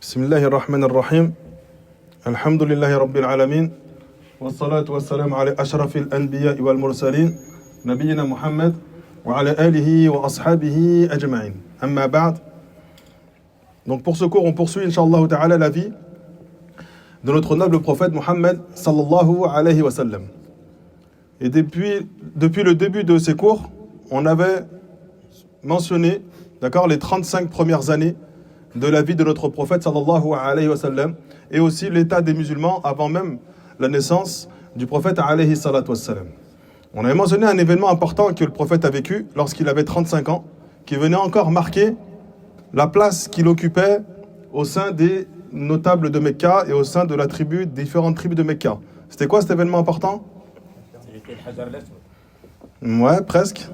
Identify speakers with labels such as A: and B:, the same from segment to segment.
A: بسم الله الرحمن الرحيم الحمد لله رب العالمين والصلاة والسلام على أشرف الأنبياء والمرسلين نبينا محمد وعلى آله وأصحابه أجمعين أما بعد. Donc pour ce cours on poursuit Inch'Allah ta'ala la vie de notre noble prophète Muhammad sallallahu alayhi wa sallam. Et depuis le début de ces cours on avait mentionné, d'accord, les 35 premières années de la vie de notre prophète sallallahu alayhi wa sallam et aussi l'état des musulmans avant même la naissance du prophète alayhi salatu wassalam. On avait mentionné un événement important que le prophète a vécu lorsqu'il avait 35 ans, qui venait encore marquer la place qu'il occupait au sein des notables de Mecca et au sein de la tribu, différentes tribus de Mecca. C'était quoi cet événement important? Ouais, presque.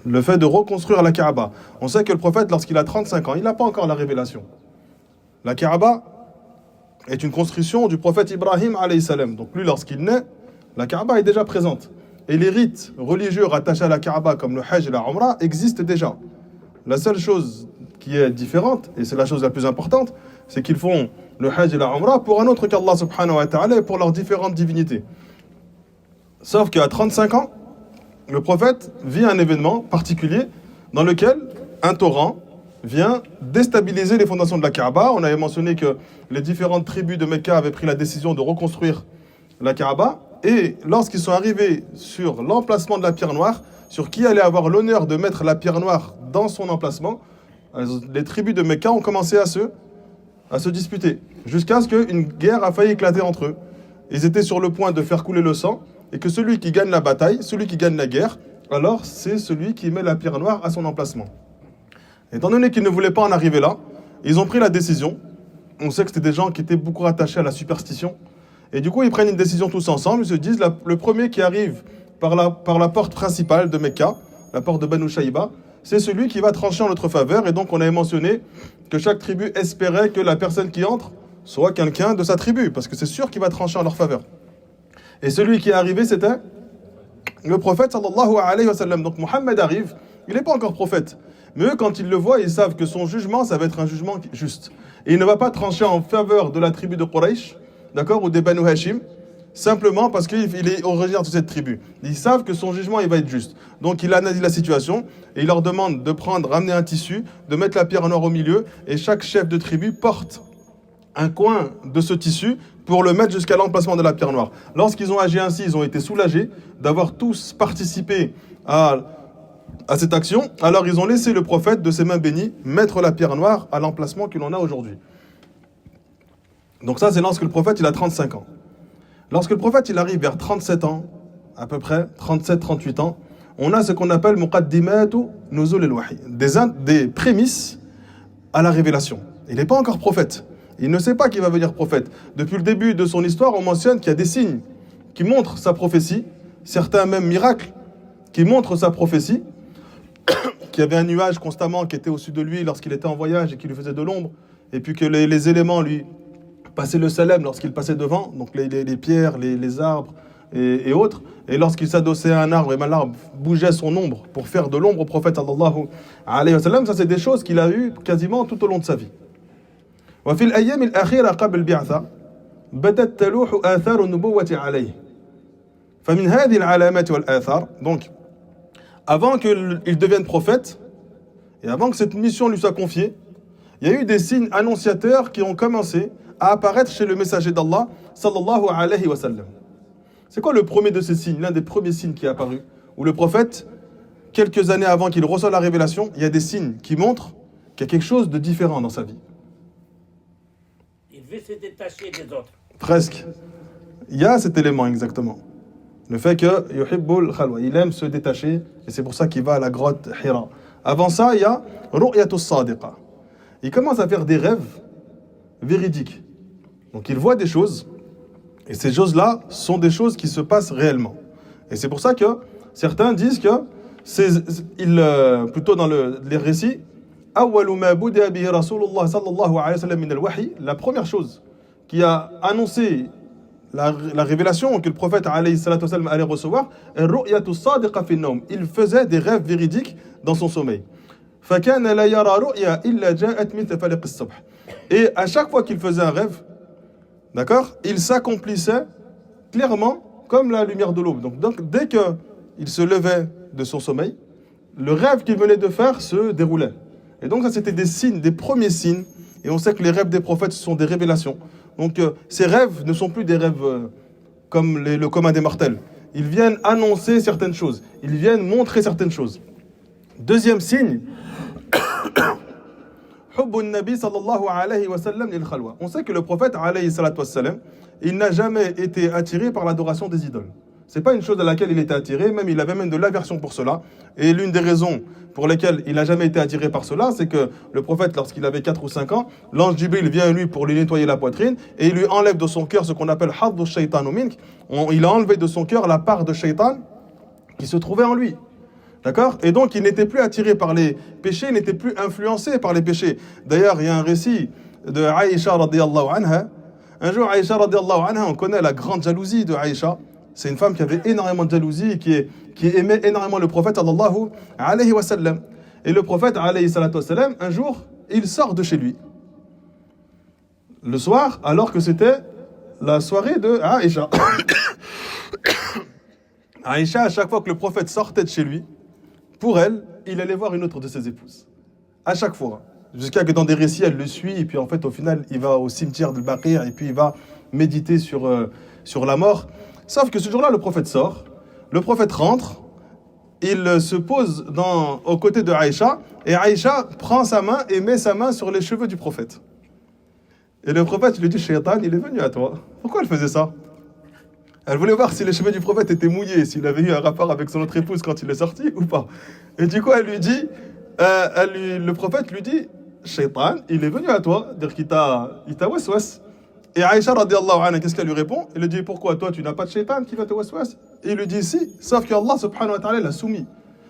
A: Le fait de reconstruire la Kaaba. On sait que le prophète, lorsqu'il a 35 ans, il n'a pas encore la révélation. La Kaaba est une construction du prophète Ibrahim alayhi salam. Donc lui, lorsqu'il naît, la Kaaba est déjà présente. Et les rites religieux rattachés à la Kaaba, comme le Hajj et la Umrah, existent déjà. La seule chose qui est différente, et c'est la chose la plus importante, c'est qu'ils font le Hajj et la Umrah pour un autre qu'Allah subhanahu wa ta'ala et pour leurs différentes divinités. Sauf qu'à 35 ans, le prophète vit un événement particulier dans lequel un torrent vient déstabiliser les fondations de la Kaaba. On avait mentionné que les différentes tribus de Mecca avaient pris la décision de reconstruire la Kaaba. Et lorsqu'ils sont arrivés sur l'emplacement de la pierre noire, sur qui allait avoir l'honneur de mettre la pierre noire dans son emplacement, les tribus de Mecca ont commencé à se disputer, jusqu'à ce qu'une guerre a failli éclater entre eux. Ils étaient sur le point de faire couler le sang, et que celui qui gagne la bataille, celui qui gagne la guerre, alors c'est celui qui met la pierre noire à son emplacement. Étant donné qu'ils ne voulaient pas en arriver là, ils ont pris la décision. On sait que c'était des gens qui étaient beaucoup attachés à la superstition. Et du coup, ils prennent une décision tous ensemble. Ils se disent, le premier qui arrive par la porte principale de Mecca, la porte de Banu Shayba, c'est celui qui va trancher en notre faveur. Et donc, on avait mentionné que chaque tribu espérait que la personne qui entre soit quelqu'un de sa tribu, parce que c'est sûr qu'il va trancher en leur faveur. Et celui qui est arrivé, c'était le prophète sallallahu alayhi wa sallam. Donc Mohammed arrive, il n'est pas encore prophète. Mais eux, quand ils le voient, ils savent que son jugement, ça va être un jugement juste. Et il ne va pas trancher en faveur de la tribu de Quraysh, d'accord, ou des Banu Hashim, simplement parce qu'il est originaire de cette tribu. Ils savent que son jugement, il va être juste. Donc il analyse la situation et il leur demande de ramener un tissu, de mettre la pierre noire au milieu, et chaque chef de tribu porte un coin de ce tissu pour le mettre jusqu'à l'emplacement de la pierre noire. Lorsqu'ils ont agi ainsi, ils ont été soulagés d'avoir tous participé à cette action. Alors ils ont laissé le prophète de ses mains bénies mettre la pierre noire à l'emplacement qu'il en a aujourd'hui. Donc ça, c'est lorsque le prophète il a 35 ans. Lorsque le prophète il arrive vers 37 ans, à peu près 37-38 ans, on a ce qu'on appelle muqaddimatu nuzul al-wahy, des prémices à la révélation. Il n'est pas encore prophète. Il ne sait pas qu'il va venir prophète. Depuis le début de son histoire, on mentionne qu'il y a des signes qui montrent sa prophétie, certains même miracles qui montrent sa prophétie, qu'il y avait un nuage constamment qui était au-dessus de lui lorsqu'il était en voyage et qui lui faisait de l'ombre, et puis que les éléments lui passaient le salam lorsqu'il passait devant, donc les pierres, les arbres et autres, et lorsqu'il s'adossait à un arbre, et ben l'arbre bougeait son ombre pour faire de l'ombre au prophète sallallahu alayhi wa sallam. Ça, c'est des choses qu'il a eues quasiment tout au long de sa vie. وفي الأيام الأخيرة قبل البعثة بدت تلوح آثار النبوة عليه. فمن هذه العلامات والآثار, donc avant qu'il devienne prophète et avant que cette mission lui soit confiée, il y a eu des signes annonciateurs qui ont commencé à apparaître chez le messager d'Allah sallallahu alayhi wa sallam. C'est quoi le premier de ces signes, l'un des premiers signes qui est apparu, où le prophète, quelques années avant qu'il reçoive la révélation, il y a des signes qui montrent qu'il y a quelque chose de différent dans sa vie.
B: Il veut se détacher des autres.
A: Presque. Il y a cet élément exactement. Le fait que yuhibbul khalwa, il aime se détacher et c'est pour ça qu'il va à la grotte Hira. Avant ça, il y a ru'yatus sadiqa. Il commence à faire des rêves véridiques. Donc il voit des choses et ces choses-là sont des choses qui se passent réellement. Et c'est pour ça que certains disent que plutôt dans les récits, la première chose qui a annoncé la révélation que le prophète alayhi salatu wasallam allait recevoir, il faisait des rêves véridiques dans son sommeil. فكان لا يرى رؤيا إلا جاءت مثل فلق الصبح. Et à chaque fois qu'il faisait un rêve, d'accord, il s'accomplissait clairement comme la lumière de l'aube. Donc dès qu'il se levait de son sommeil, le rêve qu'il venait de faire se déroulait. Et donc ça c'était des signes, des premiers signes. Et on sait que les rêves des prophètes ce sont des révélations. Donc ces rêves ne sont plus des rêves comme le commun des mortels. Ils viennent annoncer certaines choses. Ils viennent montrer certaines choses. Deuxième signe, on sait que le prophète, il n'a jamais été attiré par l'adoration des idoles. C'est pas une chose à laquelle il était attiré, même il avait même de l'aversion pour cela. Et l'une des raisons pour lesquelles il n'a jamais été attiré par cela, c'est que le prophète, lorsqu'il avait 4 ou 5 ans, l'ange Jibril vient à lui pour lui nettoyer la poitrine et il lui enlève de son cœur ce qu'on appelle haddu shaytan mink. Il a enlevé de son cœur la part de shaytan qui se trouvait en lui. D'accord? Et donc il n'était plus attiré par les péchés, il n'était plus influencé par les péchés. D'ailleurs, il y a un récit de Aïcha radiyallahu anha. Un jour, Aïcha radiyallahu anha, on connaît la grande jalousie de Aïcha. C'est une femme qui avait énormément de jalousie, qui aimait énormément le prophète sallallahu alayhi wa sallam. Et le prophète alayhi salatu wa sallam, un jour, il sort de chez lui. Le soir, alors que c'était la soirée de Aïcha. Aïcha, à chaque fois que le prophète sortait de chez lui, pour elle, il allait voir une autre de ses épouses. À chaque fois. Jusqu'à que dans des récits, elle le suit, et puis en fait, au final, il va au cimetière de Baqi', et puis il va méditer sur la mort. Sauf que ce jour-là, le prophète sort, le prophète rentre, il se pose aux côtés de Aïcha, et Aïcha prend sa main et met sa main sur les cheveux du prophète. Et le prophète lui dit, Shaitan, il est venu à toi. Pourquoi elle faisait ça? Elle voulait voir si les cheveux du prophète étaient mouillés, s'il avait eu un rapport avec son autre épouse quand il est sorti ou pas. Et du coup, elle lui dit, le prophète lui dit, Shaitan, il est venu à toi, dire qu'il t'a waswas. Et Aïcha radiallahu anha, qu'est-ce qu'elle lui répond? Elle lui dit, pourquoi toi tu n'as pas de shaitan qui va te waswas? Et il lui dit, si, sauf que Allah subhanahu wa ta'ala l'a soumis.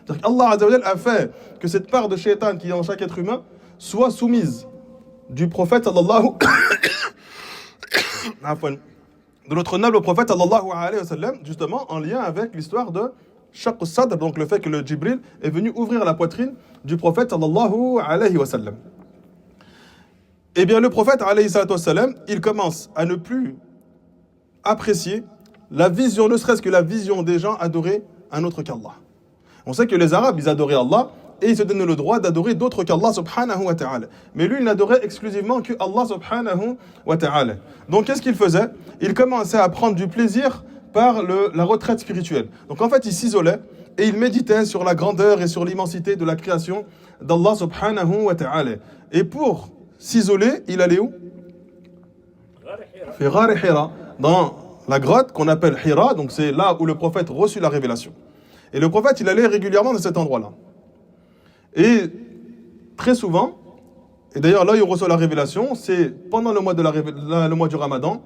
A: C'est-à-dire qu'Allah azza wa jalla a fait que cette part de shaitan qui est en chaque être humain soit soumise du prophète sallallahu de notre noble prophète sallallahu alayhi wa sallam, justement en lien avec l'histoire de Shaq al-Sadr, donc le fait que le Jibril est venu ouvrir la poitrine du prophète sallallahu alayhi wa sallam. Eh bien, le prophète, alayhi salatu wassalam, il commence à ne plus apprécier la vision, ne serait-ce que la vision des gens adorer un autre qu'Allah. On sait que les Arabes, ils adoraient Allah et ils se donnaient le droit d'adorer d'autres qu'Allah subhanahu wa ta'ala. Mais lui, il n'adorait exclusivement que Allah subhanahu wa ta'ala. Donc, qu'est-ce qu'il faisait? Il commençait à prendre du plaisir par la retraite spirituelle. Donc, en fait, il s'isolait et il méditait sur la grandeur et sur l'immensité de la création d'Allah subhanahu wa ta'ala. Et pour s'isoler, il allait où? Ghar Hira, dans la grotte qu'on appelle Hira, donc c'est là où le prophète reçut la révélation. Et le prophète, il allait régulièrement dans cet endroit-là. Et très souvent, et d'ailleurs là où il reçoit la révélation, c'est pendant le mois, le mois du Ramadan,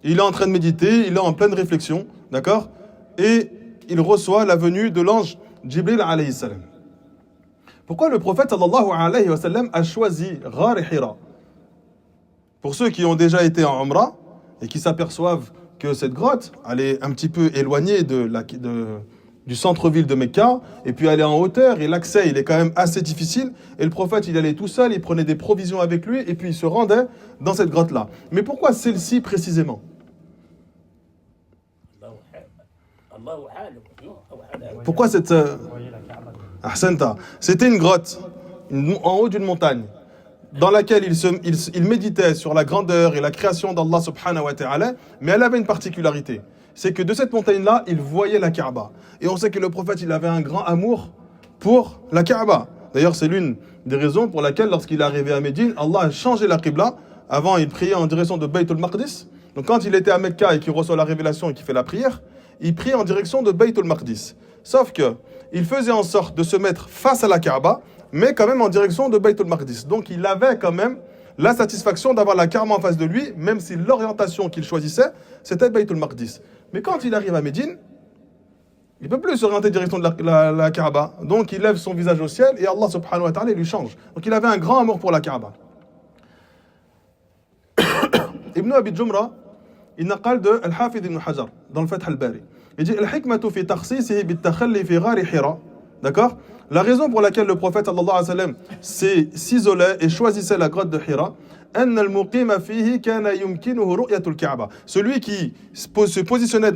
A: il est en train de méditer, il est en pleine réflexion, d'accord? Et il reçoit la venue de l'ange Jibril alayhi salam. Pourquoi le prophète sallallahu alayhi wa sallam a choisi Ghar Hira? Pour ceux qui ont déjà été en Umrah et qui s'aperçoivent que cette grotte, elle est un petit peu éloignée du centre-ville de Mecca, et puis elle est en hauteur, et l'accès il est quand même assez difficile, et le prophète il allait tout seul, il prenait des provisions avec lui, et puis il se rendait dans cette grotte-là. Mais pourquoi celle-ci précisément? Pourquoi cette... Ahsanta. C'était une grotte en haut d'une montagne dans laquelle il méditait sur la grandeur et la création d'Allah subhanahu wa ta'ala, mais elle avait une particularité. C'est que de cette montagne-là, il voyait la Kaaba. Et on sait que le prophète, il avait un grand amour pour la Kaaba. D'ailleurs, c'est l'une des raisons pour laquelle, lorsqu'il est arrivé à Médine, Allah a changé la Qibla. Avant, il priait en direction de Bayt al-Maqdis. Donc quand il était à Mecca et qu'il reçoit la révélation et qu'il fait la prière, il prie en direction de Bayt al-Maqdis. Sauf que il faisait en sorte de se mettre face à la Kaaba, mais quand même en direction de Bayt al-Maqdis. Donc il avait quand même la satisfaction d'avoir la Kaaba en face de lui, même si l'orientation qu'il choisissait, c'était Bayt al-Maqdis. Mais quand il arrive à Médine, il ne peut plus s'orienter en direction de la Kaaba. Donc il lève son visage au ciel et Allah subhanahu wa ta'ala lui change. Donc il avait un grand amour pour la Kaaba. Ibn Abi Jumra, il naqal de Al-Hafid ibn Hajar dans le Fath al-Bari. Il dit: Al-hikmatu fi takhsisihi bit-takhalli fi ghar Hira D'accord? La raison pour laquelle le prophète sallallahu alayhi wa sallam s'isolait et choisissait la grotte de Hira, celui qui se positionnait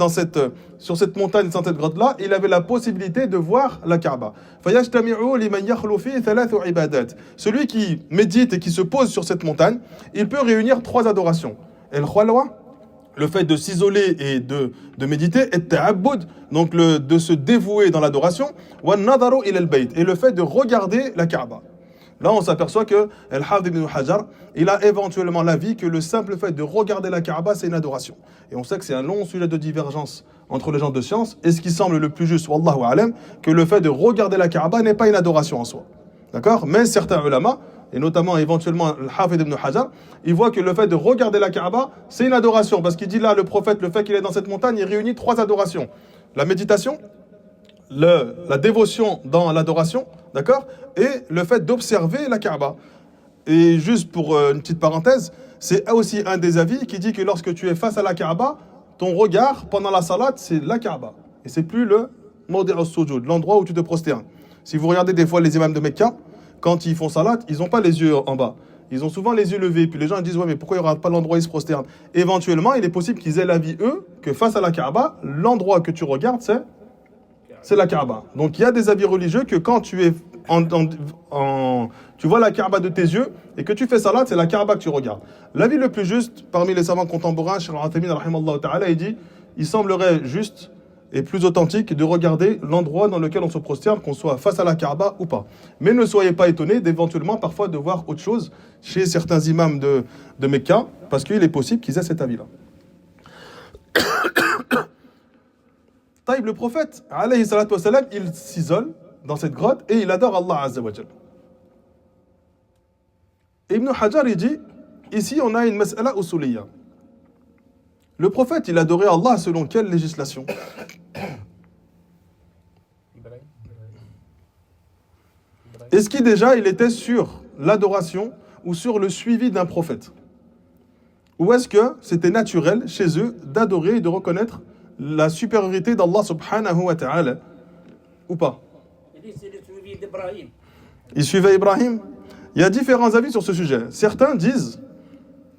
A: sur cette montagne, dans cette grotte-là, il avait la possibilité de voir la Kaaba. Celui qui médite et qui se pose sur cette montagne, il peut réunir 3 adorations. Le fait de s'isoler et de méditer, donc de se dévouer dans l'adoration, et le fait de regarder la Kaaba. Là, on s'aperçoit que Al-Hafidh ibn Hajar, il a éventuellement l'avis que le simple fait de regarder la Kaaba, c'est une adoration. Et on sait que c'est un long sujet de divergence entre les gens de science. Et ce qui semble le plus juste, wallahu alam, que le fait de regarder la Kaaba n'est pas une adoration en soi. D'accord? Mais certains ulama, et notamment éventuellement Al-Hafidh ibn Hajar, il voit que le fait de regarder la Kaaba, c'est une adoration. Parce qu'il dit là, le prophète, le fait qu'il est dans cette montagne, il réunit 3 adorations. La méditation, la dévotion dans l'adoration, d'accord, et le fait d'observer la Kaaba. Et juste pour une petite parenthèse, c'est aussi un des avis qui dit que lorsque tu es face à la Kaaba, ton regard pendant la salat, c'est la Kaaba. Et c'est plus le mawdi' as-sujud, l'endroit où tu te prosternes. Si vous regardez des fois les imams de Mecca, quand ils font salat, ils n'ont pas les yeux en bas. Ils ont souvent les yeux levés. Puis les gens disent, ouais, mais pourquoi il n'y aura pas l'endroit où ils se prosternent? Éventuellement, il est possible qu'ils aient l'avis, eux, que face à la Kaaba, l'endroit que tu regardes, c'est la Kaaba. Donc il y a des avis religieux que quand tu es tu vois la Kaaba de tes yeux et que tu fais salat, c'est la Kaaba que tu regardes. L'avis le plus juste parmi les savants contemporains, Cheikh Al-Uthaymin rahimallahu ta'ala, il dit, il semblerait juste et plus authentique de regarder l'endroit dans lequel on se prosterne, qu'on soit face à la Kaaba ou pas. Mais ne soyez pas étonnés d'éventuellement parfois de voir autre chose chez certains imams de Mecca, parce qu'il est possible qu'ils aient cet avis-là. Taïb, le prophète, alayhi salatu wa salam, il s'isole dans cette grotte et il adore Allah azza wa jal. Ibn Hajar, il dit, ici on a une mas'ala usuliyya. Le prophète, il adorait Allah selon quelle législation? Est-ce qu'il déjà, il était sur l'adoration ou sur le suivi d'un prophète? Ou est-ce que c'était naturel chez eux d'adorer et de reconnaître la supériorité d'Allah subhanahu wa ta'ala ou pas? Il suivait Ibrahim. Il y a différents avis sur ce sujet. Certains disent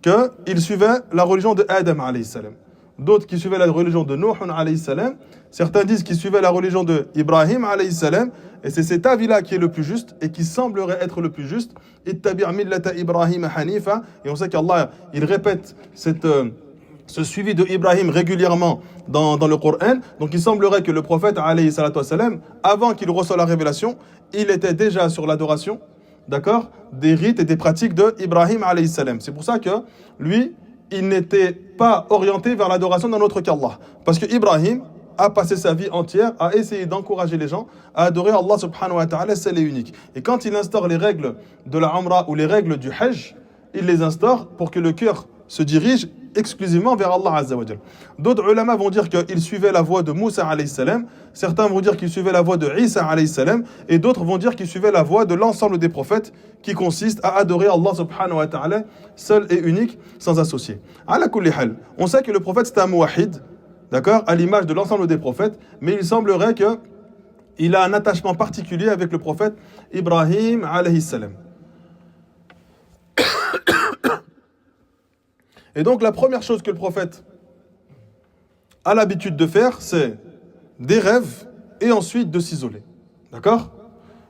A: qu'il suivait la religion de Adam alayhi salam. D'autres qui suivaient la religion de Nuh alayhi salam. Certains disent qu'il suivait la religion de Ibrahim alayhi salam. Et c'est cet avis-là qui est le plus juste et qui semblerait être le plus juste. Ittabi' millata Ibrahim hanifa. Et on sait qu'Allah, il répète ce suivi de Ibrahim régulièrement dans le Coran. Donc il semblerait que le prophète alayhi salatu wassalam, avant qu'il reçoive la révélation, il était déjà sur l'adoration, d'accord, des rites et des pratiques de Ibrahim alayhi salam. C'est pour ça que lui, il n'était pas orienté vers l'adoration d'un autre qu'Allah. Parce que Ibrahim a passé sa vie entière à essayer d'encourager les gens à adorer Allah subhanahu wa ta'ala seul et unique. Et quand il instaure les règles de la Umrah ou les règles du Hajj, il les instaure pour que le cœur se dirige exclusivement vers Allah azza wa jal. D'autres ulama vont dire qu'il suivait la voie de Moussa alayhi salam, certains vont dire qu'il suivait la voie de Isa alayhi salam, et d'autres vont dire qu'il suivait la voie de l'ensemble des prophètes qui consiste à adorer Allah subhanahu wa ta'ala seul et unique sans associé. Ala kulli hal, on sait que le prophète c'était un muwahhid, d'accord, à l'image de l'ensemble des prophètes, mais il semblerait qu'il a un attachement particulier avec le prophète Ibrahim alayhi salam. Et donc la première chose que le prophète a l'habitude de faire, c'est des rêves et ensuite de s'isoler. D'accord?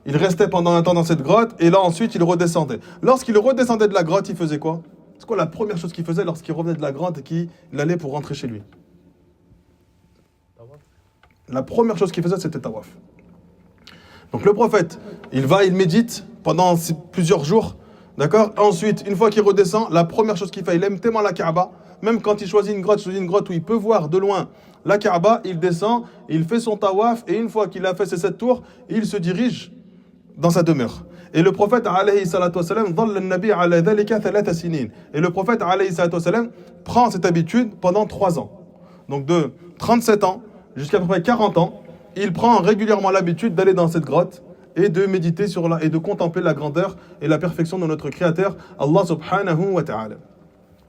A: Il restait pendant un temps dans cette grotte et là ensuite il redescendait. Lorsqu'il redescendait de la grotte, il faisait quoi? C'est quoi la première chose qu'il faisait lorsqu'il revenait de la grotte et qu'il allait pour rentrer chez lui? La première chose qu'il faisait, c'était tawaf. Donc le prophète, il médite pendant plusieurs jours. D'accord? Ensuite, une fois qu'il redescend, la première chose qu'il fait, il aime tellement la Kaaba, même quand il choisit une grotte où il peut voir de loin la Kaaba, il descend, il fait son tawaf, et une fois qu'il a fait ses 7 tours, il se dirige dans sa demeure. Et le prophète, alayhi salatu wasalam, et le prophète, alayhi salatu wasalam, prend cette habitude pendant 3 ans. Donc de 37 ans jusqu'à peu près 40 ans, il prend régulièrement l'habitude d'aller dans cette grotte, et de méditer et de contempler la grandeur et la perfection de notre Créateur, Allah subhanahu wa ta'ala.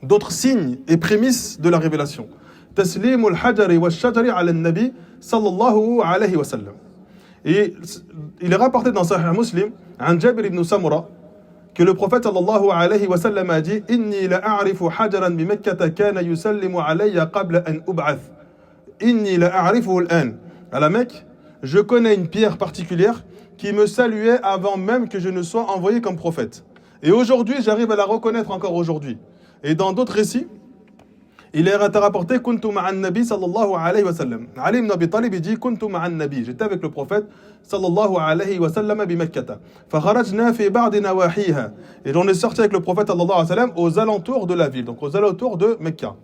A: D'autres signes et prémices de la révélation. Taslimul hajari wa shajari ala nabi sallallahu alayhi wa sallam. Et il est rapporté dans Sahih Muslim, عن Jabir ibn Samura, que le prophète sallallahu alayhi wa sallam a dit إني لأعرف حجرا بمكة كان يسلم علي قبل أن أبعث إني لأعرفه الآن. À la Mecque, je connais une pierre particulière qui me saluait avant même que je ne sois envoyé comme prophète. Et aujourd'hui, j'arrive à la reconnaître encore aujourd'hui. Et dans d'autres récits, il est rapporté كنت مع النبي صلى الله عليه وسلم. Ali ibn Abi Talib dit كنت مع النبي. J'étais avec le prophète صلى الله عليه وسلم بمكة. فخرجنا في بعض نواحيها. Et on est sorti avec le prophète صلى الله عليه وسلم aux alentours de la ville, donc aux alentours de Mecca.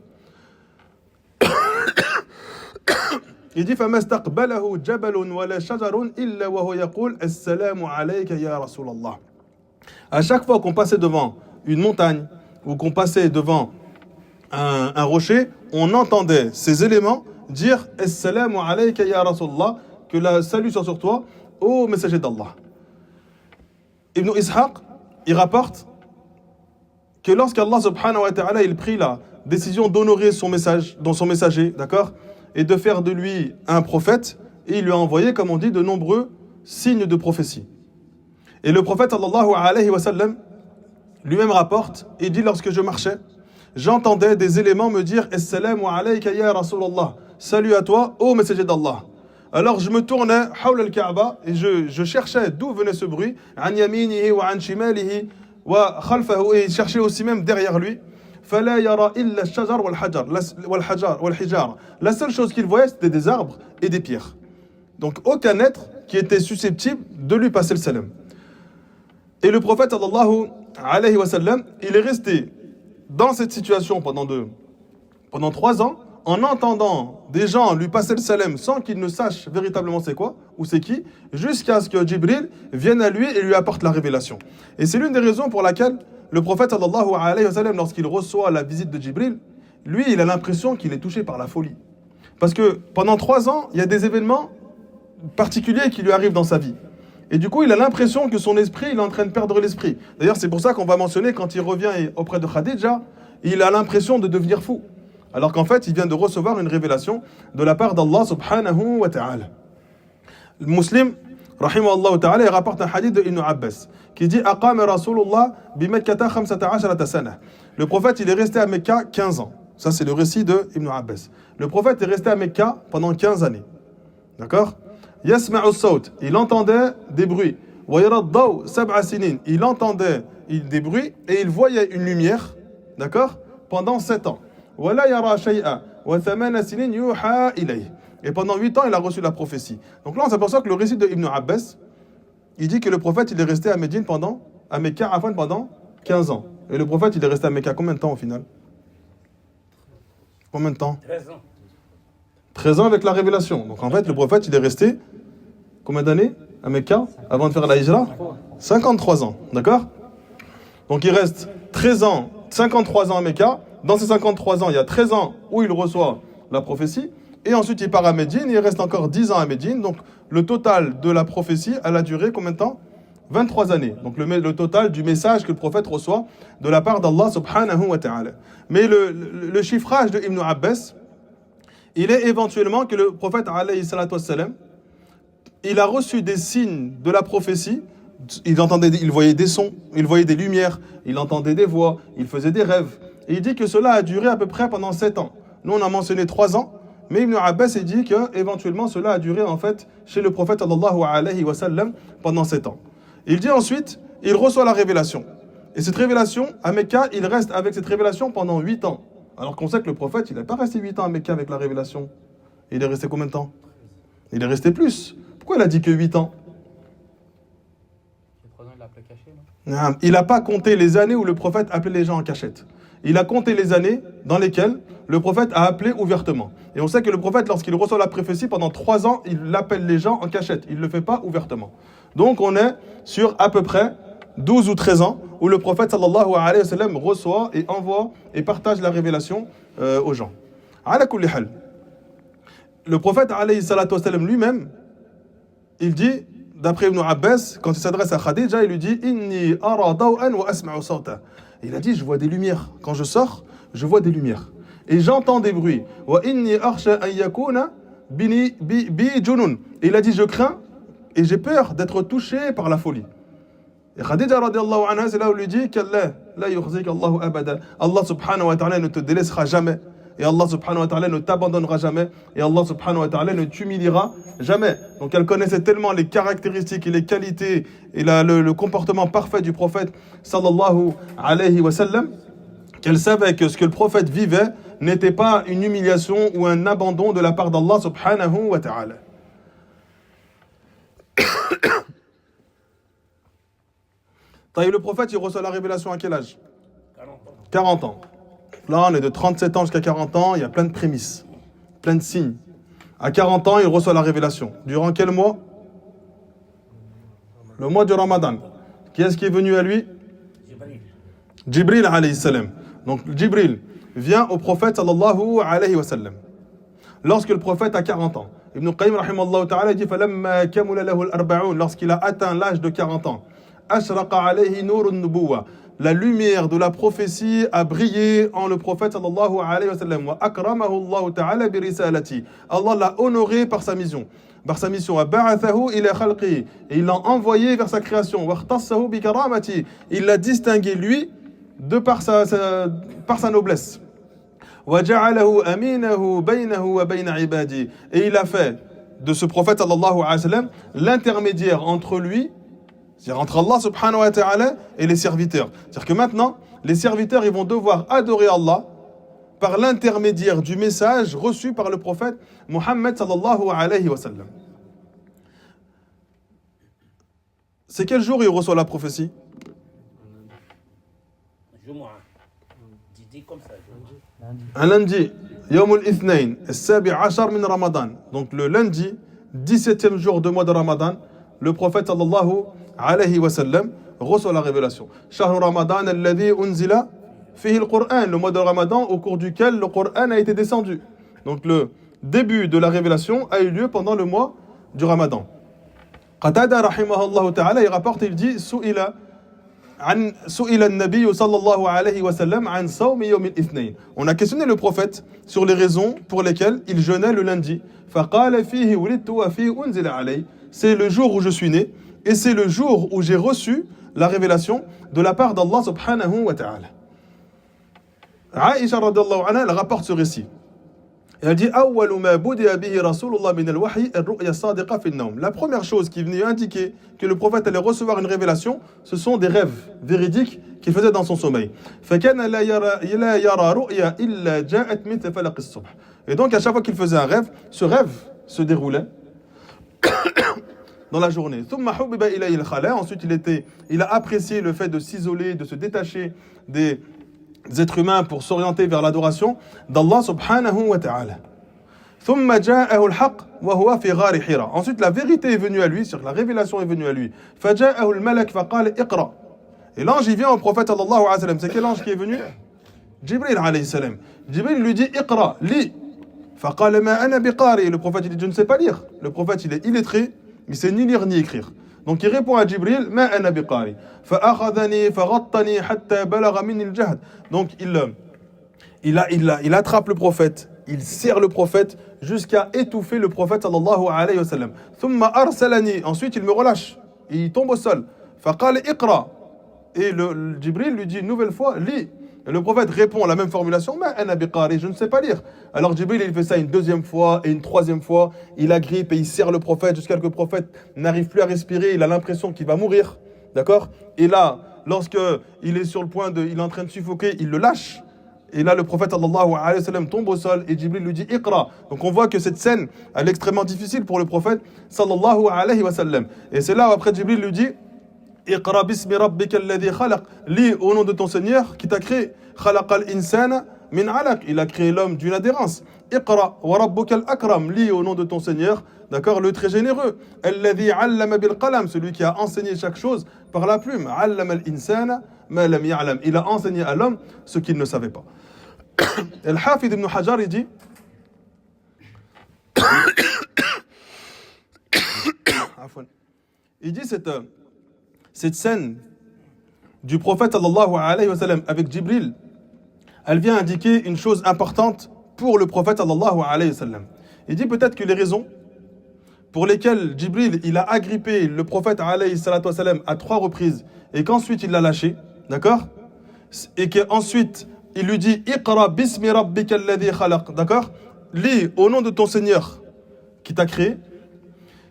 A: Il dit فما استقبله جبل ولا شجر إلا وهو يقول السلام عليك يا رسول الله. À chaque fois qu'on passait devant une montagne ou qu'on passait devant un rocher, on entendait ces éléments dire Assalamu alayka ya Rasulullah, que la salut soit sur toi, ô messager d'Allah. Ibn Ishaq, il rapporte que lorsqu'Allah subhanahu wa ta'ala il prit la décision d'honorer son message, dans son messager, d'accord, et de faire de lui un prophète, et il lui a envoyé, comme on dit, de nombreux signes de prophétie. Et le prophète sallallahu alayhi wa sallam lui-même rapporte, il dit lorsque je marchais, j'entendais des éléments me dire Assalamu alayka ya Rasulallah, salut à toi, ô messager d'Allah. Alors je me tournais hawla al-Kaaba et je cherchais d'où venait ce bruit, an yaminihi wa an shimalihi wa khalfahu, et il cherchait aussi même derrière lui. فلا يرى إلا الشجر والحجار. La seule chose qu'il voyait, c'était des arbres et des pierres. Donc aucun être qui était susceptible de lui passer le salam. Et le prophète sallallahu alayhi wa sallam, il est resté dans cette situation pendant 3 ans, en entendant des gens lui passer le salam sans qu'il ne sache véritablement c'est quoi ou c'est qui, jusqu'à ce que Jibril vienne à lui et lui apporte la révélation. Et c'est l'une des raisons pour laquelle le prophète sallallahu alayhi wa sallam, lorsqu'il reçoit la visite de Jibril, lui, il a l'impression qu'il est touché par la folie. Parce que pendant 3 ans, il y a des événements particuliers qui lui arrivent dans sa vie. Et du coup, il a l'impression que son esprit, il est en train de perdre l'esprit. D'ailleurs, c'est pour ça qu'on va mentionner, quand il revient auprès de Khadija, il a l'impression de devenir fou. Alors qu'en fait, il vient de recevoir une révélation de la part d'Allah subhanahu wa ta'ala. Le Muslim, rahimahullah ta'ala, il rapporte un hadith de Ibn Abbas, qui dit « Aqama Rasulullah bi Mekkata 15 sana ». Le prophète, il est resté à Mecca 15 ans. Ça, c'est le récit de Ibn Abbas. Le prophète est resté à Mecca pendant 15 années. D'accord ? Yasma'u sawt, il entendait des bruits. Wa yara ad-daw 7 sinin, il entendait des bruits et il voyait une lumière, d'accord, pendant 7 ans. Wa la yara shay'a wa 8 sinin yuha ilayhi. Et pendant 8 ans, il a reçu la prophétie. Donc là, on s'aperçoit que le récit de Ibn Abbas, il dit que le prophète, il est resté à Médine à Mecca pendant 15 ans. Et le prophète, il est resté à Mecca combien de temps au final? Combien de temps?
B: 13 ans.
A: 13 ans avec la révélation. Donc en fait, le prophète, il est resté combien d'années à Mecca avant de faire la hijra? 53 ans, d'accord? Donc il reste 13 ans, 53 ans à Mecca. Dans ces 53 ans, il y a 13 ans où il reçoit la prophétie. Et ensuite, il part à Médine et il reste encore 10 ans à Médine. Donc le total de la prophétie, elle a duré combien de temps? 23 années. Donc le total du message que le prophète reçoit de la part d'Allah subhanahu wa ta'ala. Mais le chiffrage de Ibn Abbas, il est éventuellement que le prophète alayhi salatu wassalam, il a reçu des signes de la prophétie. Il voyait des sons, il voyait des lumières, il entendait des voix, il faisait des rêves. Et il dit que cela a duré à peu près pendant 7 ans. Nous, on a mentionné 3 ans, mais Ibn Abbas il dit qu'éventuellement cela a duré en fait chez le prophète sallallahu alayhi wa sallam pendant 7 ans. Il dit ensuite, il reçoit la révélation. Et cette révélation, à Mecca, il reste avec cette révélation pendant 8 ans. Alors qu'on sait que le prophète, il n'est pas resté 8 ans à Mecca avec la révélation. Il est resté combien de temps? Il est resté plus. Pourquoi il a dit que 8 ans? Il n'a pas compté les années où le prophète appelait les gens en cachette. Il a compté les années dans lesquelles le prophète a appelé ouvertement. Et on sait que le prophète, lorsqu'il reçoit la prophétie, pendant 3 ans, il appelle les gens en cachette. Il ne le fait pas ouvertement. Donc on est sur à peu près 12 ou 13 ans où le prophète sallallahu alayhi wa sallam reçoit et envoie et partage la révélation aux gens. Ala kulli hal. Le prophète alayhi salatu wa sallam lui-même, il dit, d'après Ibn Abbas, quand il s'adresse à Khadija, il lui dit Inni ara daw'an wa asma'u sawta. Il a dit, je vois des lumières. Quand je sors, je vois des lumières. Et j'entends des bruits. Wa inni akhsha an yakuna bi junun. Il a dit, je crains et j'ai peur d'être touché par la folie. Et Khadija radiallahu anha, c'est là où il lui dit qu'Allah, la yukhzik Allahu abada. Allah subhanahu wa ta'ala ne te délaissera jamais. Et Allah subhanahu wa ta'ala ne t'abandonnera jamais. Et Allah subhanahu wa ta'ala ne t'humiliera jamais. Donc elle connaissait tellement les caractéristiques et les qualités et le comportement parfait du prophète sallallahu alayhi wa sallam, qu'elle savait que ce que le prophète vivait n'était pas une humiliation ou un abandon de la part d'Allah subhanahu wa ta'ala. Le prophète, il reçoit la révélation à quel âge? 40 ans. Là, on est de 37 ans jusqu'à 40 ans, il y a plein de prémices, plein de signes. À 40 ans, il reçoit la révélation. Durant quel mois? Le mois du Ramadan. Qui est-ce qui est venu à lui? Jibril alayhi salam. Donc Jibril vient au prophète sallallahu alayhi wa sallam. Lorsque le prophète a 40 ans. Ibn Qayyim rahimallahu ta'ala dit فَلَمَّا كَمُلَ لَهُ الْأَرْبَعُونَ. Lorsqu'il a atteint l'âge de 40 ans. أَشْرَقَ عَلَيْهِ نُورُ النُّبُوَّةِ. La lumière de la prophétie a brillé en le prophète sallallahu alayhi wa sallam. Wa akramahu Allah ta'ala bi risalati. Allah l'a honoré par sa mission. Par sa mission. Wa ba'athahu ila khalqi. Et il l'a envoyé vers sa création. Wa khtassahu bi karamati. Il l'a distingué lui de par sa noblesse. Wa ja'alahu aminahu baynahu wa bayna ibadi. Et il a fait de ce prophète sallallahu alayhi wa sallam l'intermédiaire entre lui, c'est-à-dire entre Allah subhanahu wa ta'ala et les serviteurs. C'est-à-dire que maintenant, les serviteurs ils vont devoir adorer Allah par l'intermédiaire du message reçu par le prophète Muhammad sallallahu alayhi wa sallam. C'est quel jour il reçoit la prophétie? Un lundi. Yawm al-Ithnain, al-Sabi' ashar min Ramadan. Donc le lundi, 17e jour du mois de Ramadan, le prophète sallallahu alayhi wa sallam reçoit la révélation. Shahr Ramadan alladhi unzila fihi al-Qur'an, le mois de Ramadan au cours duquel le Qur'an a été descendu. Donc le début de la révélation a eu lieu pendant le mois du Ramadan. Qatada rahimahullah ta'ala, il rapporte, il dit su'ila an-nabiy sallallahu alayhi wa sallam an sawm yawm al-ithnain. On a questionné le prophète sur les raisons pour lesquelles il jeûnait le lundi. Faqala fihi wulidtu wa fihi unzila alayhi. C'est le jour où je suis né et c'est le jour où j'ai reçu la révélation de la part d'Allah subhanahu wa ta'ala. Aïcha radhiyallahu anha, elle rapporte ce récit. Et elle dit awwalu ma budi'a bihi rasulullah min al-wahyi ar-ru'ya as-sadiqa fi an-nawm. La première chose qui venait indiquer que le prophète allait recevoir une révélation, ce sont des rêves véridiques qu'il faisait dans son sommeil. Fakana la yara ru'ya illa ja'at mithla falaq as-subh. Et donc à chaque fois qu'il faisait un rêve, ce rêve se déroulait dans la journée. Ensuite, il a apprécié le fait de s'isoler, de se détacher des êtres humains pour s'orienter vers l'adoration d'Allah subhanahu wa ta'ala. Ensuite, la vérité est venue à lui, c'est-à-dire la révélation est venue à lui. Et l'ange, il vient au prophète sallallahu alayhi wa sallam. C'est quel ange qui est venu? Jibril alayhi salam. Jibril lui dit Iqra, lis. Et le prophète il dit je ne sais pas lire. Le prophète il est illettré, il ne sait ni lire ni écrire. Donc il répond à Jibril ma ana biqari. Fa'akhadhani faghattani hatta balagha minni al-jahd. Donc il attrape le prophète, il serre le prophète jusqu'à étouffer le prophète sallallahu alayhi wa sallam. Thumma arsalani, ensuite il me relâche, il tombe au sol. Faqala iqra. Et le Jibril lui dit une nouvelle fois lis. Et le prophète répond la même formulation, ma ana biqari, je ne sais pas lire. Alors Jibril il fait ça une deuxième fois et une troisième fois, il agrippe et il serre le prophète jusqu'à ce que le prophète n'arrive plus à respirer, il a l'impression qu'il va mourir. D'accord? Et là, lorsque il est sur le point il est en train de suffoquer, il le lâche. Et là le prophète sallallahu alayhi wa sallam tombe au sol et Jibril lui dit iqra. Donc on voit que cette scène elle est extrêmement difficile pour le prophète sallallahu alayhi wa sallam. Et c'est là où après Jibril lui dit Iqra bismi rabbika alladhi khalaq. Lis au nom de ton Seigneur qui t'a créé. Khalaqal insana min alaq. Il a créé l'homme d'une adhérence. Iqra wa rabbuka al-akram. Lis au nom de ton Seigneur, d'accord, le très généreux. Alladhi allama bil qalam. Celui qui a enseigné chaque chose par la plume. Allama al-insana ma lam ya'lam. Il a enseigné à l'homme ce qu'il ne savait pas. Al-Hafid ibn Hajar il dit il dit cette scène du prophète sallallahu alayhi wa sallam avec Jibril, elle vient indiquer une chose importante pour le prophète sallallahu alayhi wa sallam. Il dit peut-être que les raisons pour lesquels Jibril il a agrippé le prophète alayhi salatu wassalam à 3 reprises et qu'ensuite il l'a lâché, d'accord? Et qu'ensuite il lui dit Iqra bismi rabbika alladhi khalaq, d'accord? Lis au nom de ton Seigneur qui t'a créé.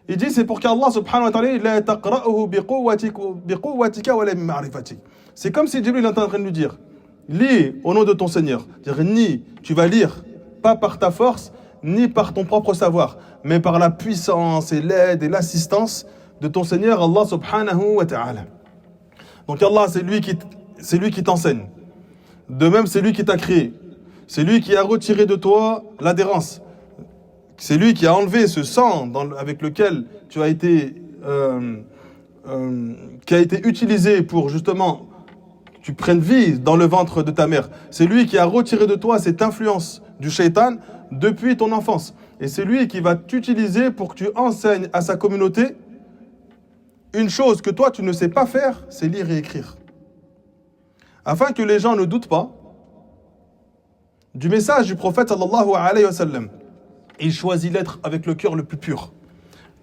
A: Il dit c'est pour qu'Allah subhanahu wa ta'ala la taqra'uhu biquwwatika wa la ma'rifatik. C'est comme si Jibril était en train de lui dire lis au nom de ton Seigneur. Dire ni tu vas lire pas par ta force ni par ton propre savoir, mais par la puissance et l'aide et l'assistance de ton Seigneur Allah subhanahu wa ta'ala. Donc Allah c'est lui qui t'enseigne. De même c'est lui qui t'a créé. C'est lui qui a retiré de toi l'adhérence. C'est lui qui a enlevé ce sang avec lequel tu as été, qui a été utilisé pour justement que tu prennes vie dans le ventre de ta mère. C'est lui qui a retiré de toi cette influence du shaitan depuis ton enfance. Et c'est lui qui va t'utiliser pour que tu enseignes à sa communauté une chose que toi tu ne sais pas faire, c'est lire et écrire. Afin que les gens ne doutent pas du message du prophète sallallahu alayhi wa sallam. Il choisit l'être avec le cœur le plus pur.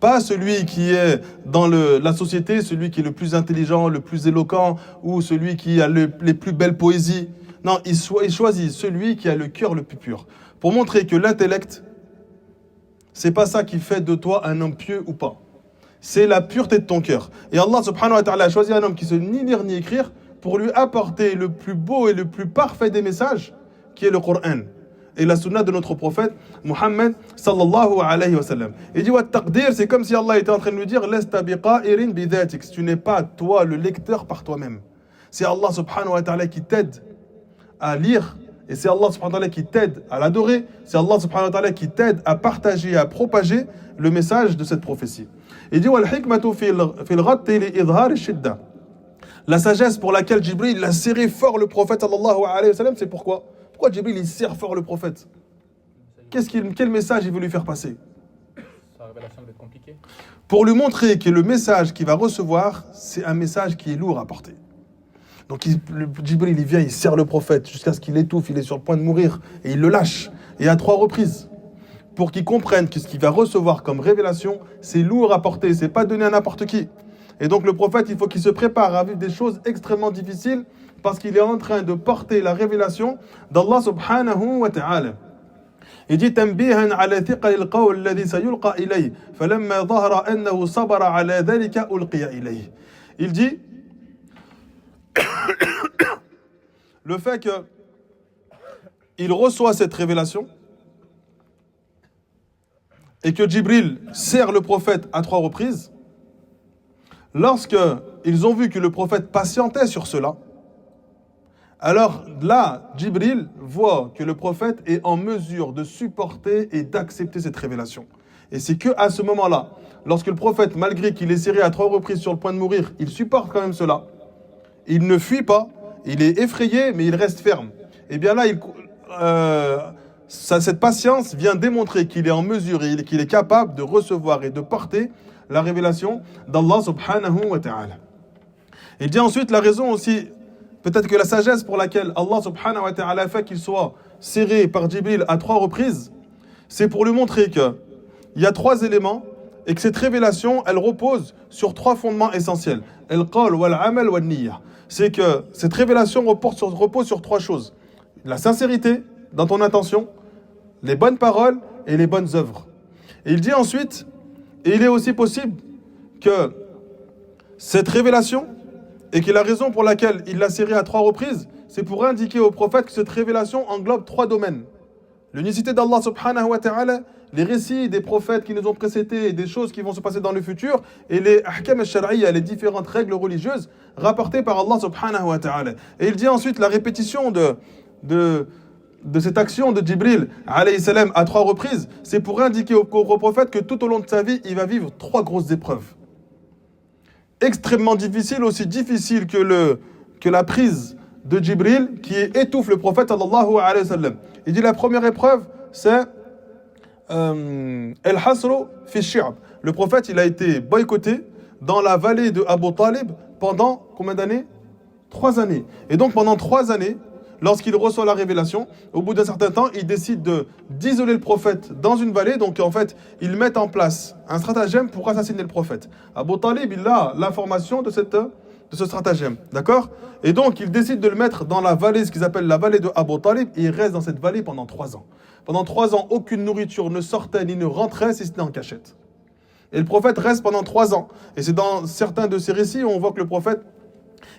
A: Pas celui qui est dans la société, celui qui est le plus intelligent, le plus éloquent, ou celui qui a les plus belles poésies. Non, il choisit celui qui a le cœur le plus pur. Pour montrer que l'intellect, c'est pas ça qui fait de toi un homme pieux ou pas. C'est la pureté de ton cœur. Et Allah subhanahu wa ta'ala a choisi un homme qui ne sait ni lire ni écrire pour lui apporter le plus beau et le plus parfait des messages, qui est le Coran. Et la sunna de notre prophète Muhammad sallallahu alayhi wa sallam. Il dit wa taqdir, c'est comme si Allah était en train de nous dire lasta biqa'irin bidhatik, tu n'es pas toi le lecteur par toi-même. C'est Allah subhanahu wa ta'ala qui t'aide à lire et c'est Allah subhanahu wa ta'ala qui t'aide à l'adorer, c'est Allah subhanahu wa ta'ala qui t'aide à partager, à propager le message de cette prophétie. Il dit wal hikmatu fil ghatti li idhar ash-shidda. La sagesse pour laquelle Jibril a serré fort le prophète sallallahu alayhi wa sallam, c'est pourquoi Jibril il serre fort le prophète? Quel message il veut lui faire passer?
B: Sa révélation va être compliquée.
A: Pour lui montrer que le message qu'il va recevoir, c'est un message qui est lourd à porter. Donc Jibril il vient, il serre le prophète jusqu'à ce qu'il étouffe, il est sur le point de mourir, et il le lâche, et à 3 reprises, pour qu'il comprenne que ce qu'il va recevoir comme révélation, c'est lourd à porter, c'est pas donné à n'importe qui. Et donc le prophète, il faut qu'il se prépare à vivre des choses extrêmement difficiles, parce qu'il est en train de porter la révélation d'Allah subhanahu wa ta'ala. Il dit tanbihan ala thiqal alqawl alladhi sayulqa ilayhi falamma dhahara annahu sabara ala dhalika ulqiya ilayhi. Il dit le fait que il reçoit cette révélation et que Jibril serre le prophète à 3 reprises, lorsque ils ont vu que le prophète patientait sur cela, alors là, Jibril voit que le prophète est en mesure de supporter et d'accepter cette révélation. Et c'est qu'à ce moment-là, lorsque le prophète, malgré qu'il est serré à 3 reprises sur le point de mourir, il supporte quand même cela. Il ne fuit pas, il est effrayé, mais il reste ferme. Et bien là, cette patience vient démontrer qu'il est en mesure et qu'il est capable de recevoir et de porter la révélation d'Allah subhanahu wa ta'ala. Il dit ensuite la raison aussi, peut-être que la sagesse pour laquelle Allah subhanahu wa ta'ala fait qu'il soit serré par Jibril à 3 reprises, c'est pour lui montrer qu'il y a 3 éléments et que cette révélation, elle repose sur 3 fondements essentiels. Al-qawl wal-amal wal-niyya. C'est que cette révélation repose sur 3 choses. La sincérité dans ton intention, les bonnes paroles et les bonnes œuvres. Et il dit ensuite, et il est aussi possible que cette révélation, et que la raison pour laquelle il l'a serré à 3 reprises, c'est pour indiquer au prophète que cette révélation englobe 3 domaines. L'unicité d'Allah subhanahu wa ta'ala, les récits des prophètes qui nous ont précédés et des choses qui vont se passer dans le futur, et les ahkam al-shar'iyya, les différentes règles religieuses rapportées par Allah subhanahu wa ta'ala. Et il dit ensuite la répétition de cette action de Jibril alayhi salam à 3 reprises, c'est pour indiquer au prophète que tout au long de sa vie, il va vivre 3 grosses épreuves. Extrêmement difficile, aussi difficile que la prise de Jibril qui étouffe le prophète sallallahu alayhi wa sallam. Il dit la première épreuve, c'est El-Hasru fi Shi'ab. Le prophète, il a été boycotté dans la vallée de Abu Talib pendant combien d'années? 3 années. Et donc pendant 3 années, lorsqu'il reçoit la révélation, au bout d'un certain temps, il décide d'isoler le prophète dans une vallée. Donc en fait, ils mettent en place un stratagème pour assassiner le prophète. Abu Talib, il a l'information de ce stratagème. D'accord? Et donc, il décide de le mettre dans la vallée, ce qu'ils appellent la vallée de Abu Talib, et il reste dans cette vallée pendant 3 ans. Pendant 3 ans, aucune nourriture ne sortait ni ne rentrait, si ce n'est en cachette. Et le prophète reste pendant 3 ans. Et c'est dans certains de ces récits où on voit que le prophète,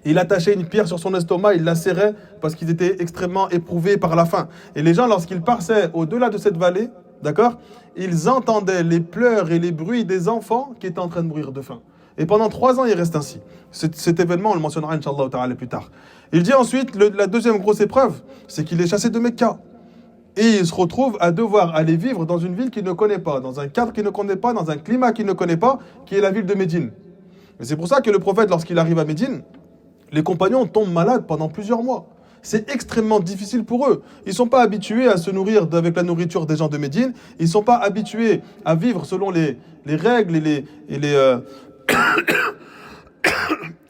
A: il attachait une pierre sur son estomac, il la serrait parce qu'ils étaient extrêmement éprouvés par la faim. Et les gens, lorsqu'ils passaient au-delà de cette vallée, d'accord, ils entendaient les pleurs et les bruits des enfants qui étaient en train de mourir de faim. Et pendant 3 ans, il reste ainsi. Cet événement, on le mentionnera, Inch'Allah ta'ala, plus tard. Il dit ensuite, la deuxième grosse épreuve, c'est qu'il est chassé de Mecca. Et il se retrouve à devoir aller vivre dans une ville qu'il ne connaît pas, dans un cadre qu'il ne connaît pas, dans un climat qu'il ne connaît pas, qui est la ville de Médine. Et c'est pour ça que le prophète, lorsqu'il arrive à Médine, les compagnons tombent malades pendant plusieurs mois. C'est extrêmement difficile pour eux. Ils ne sont pas habitués à se nourrir avec la nourriture des gens de Médine. Ils ne sont pas habitués à vivre selon les règles et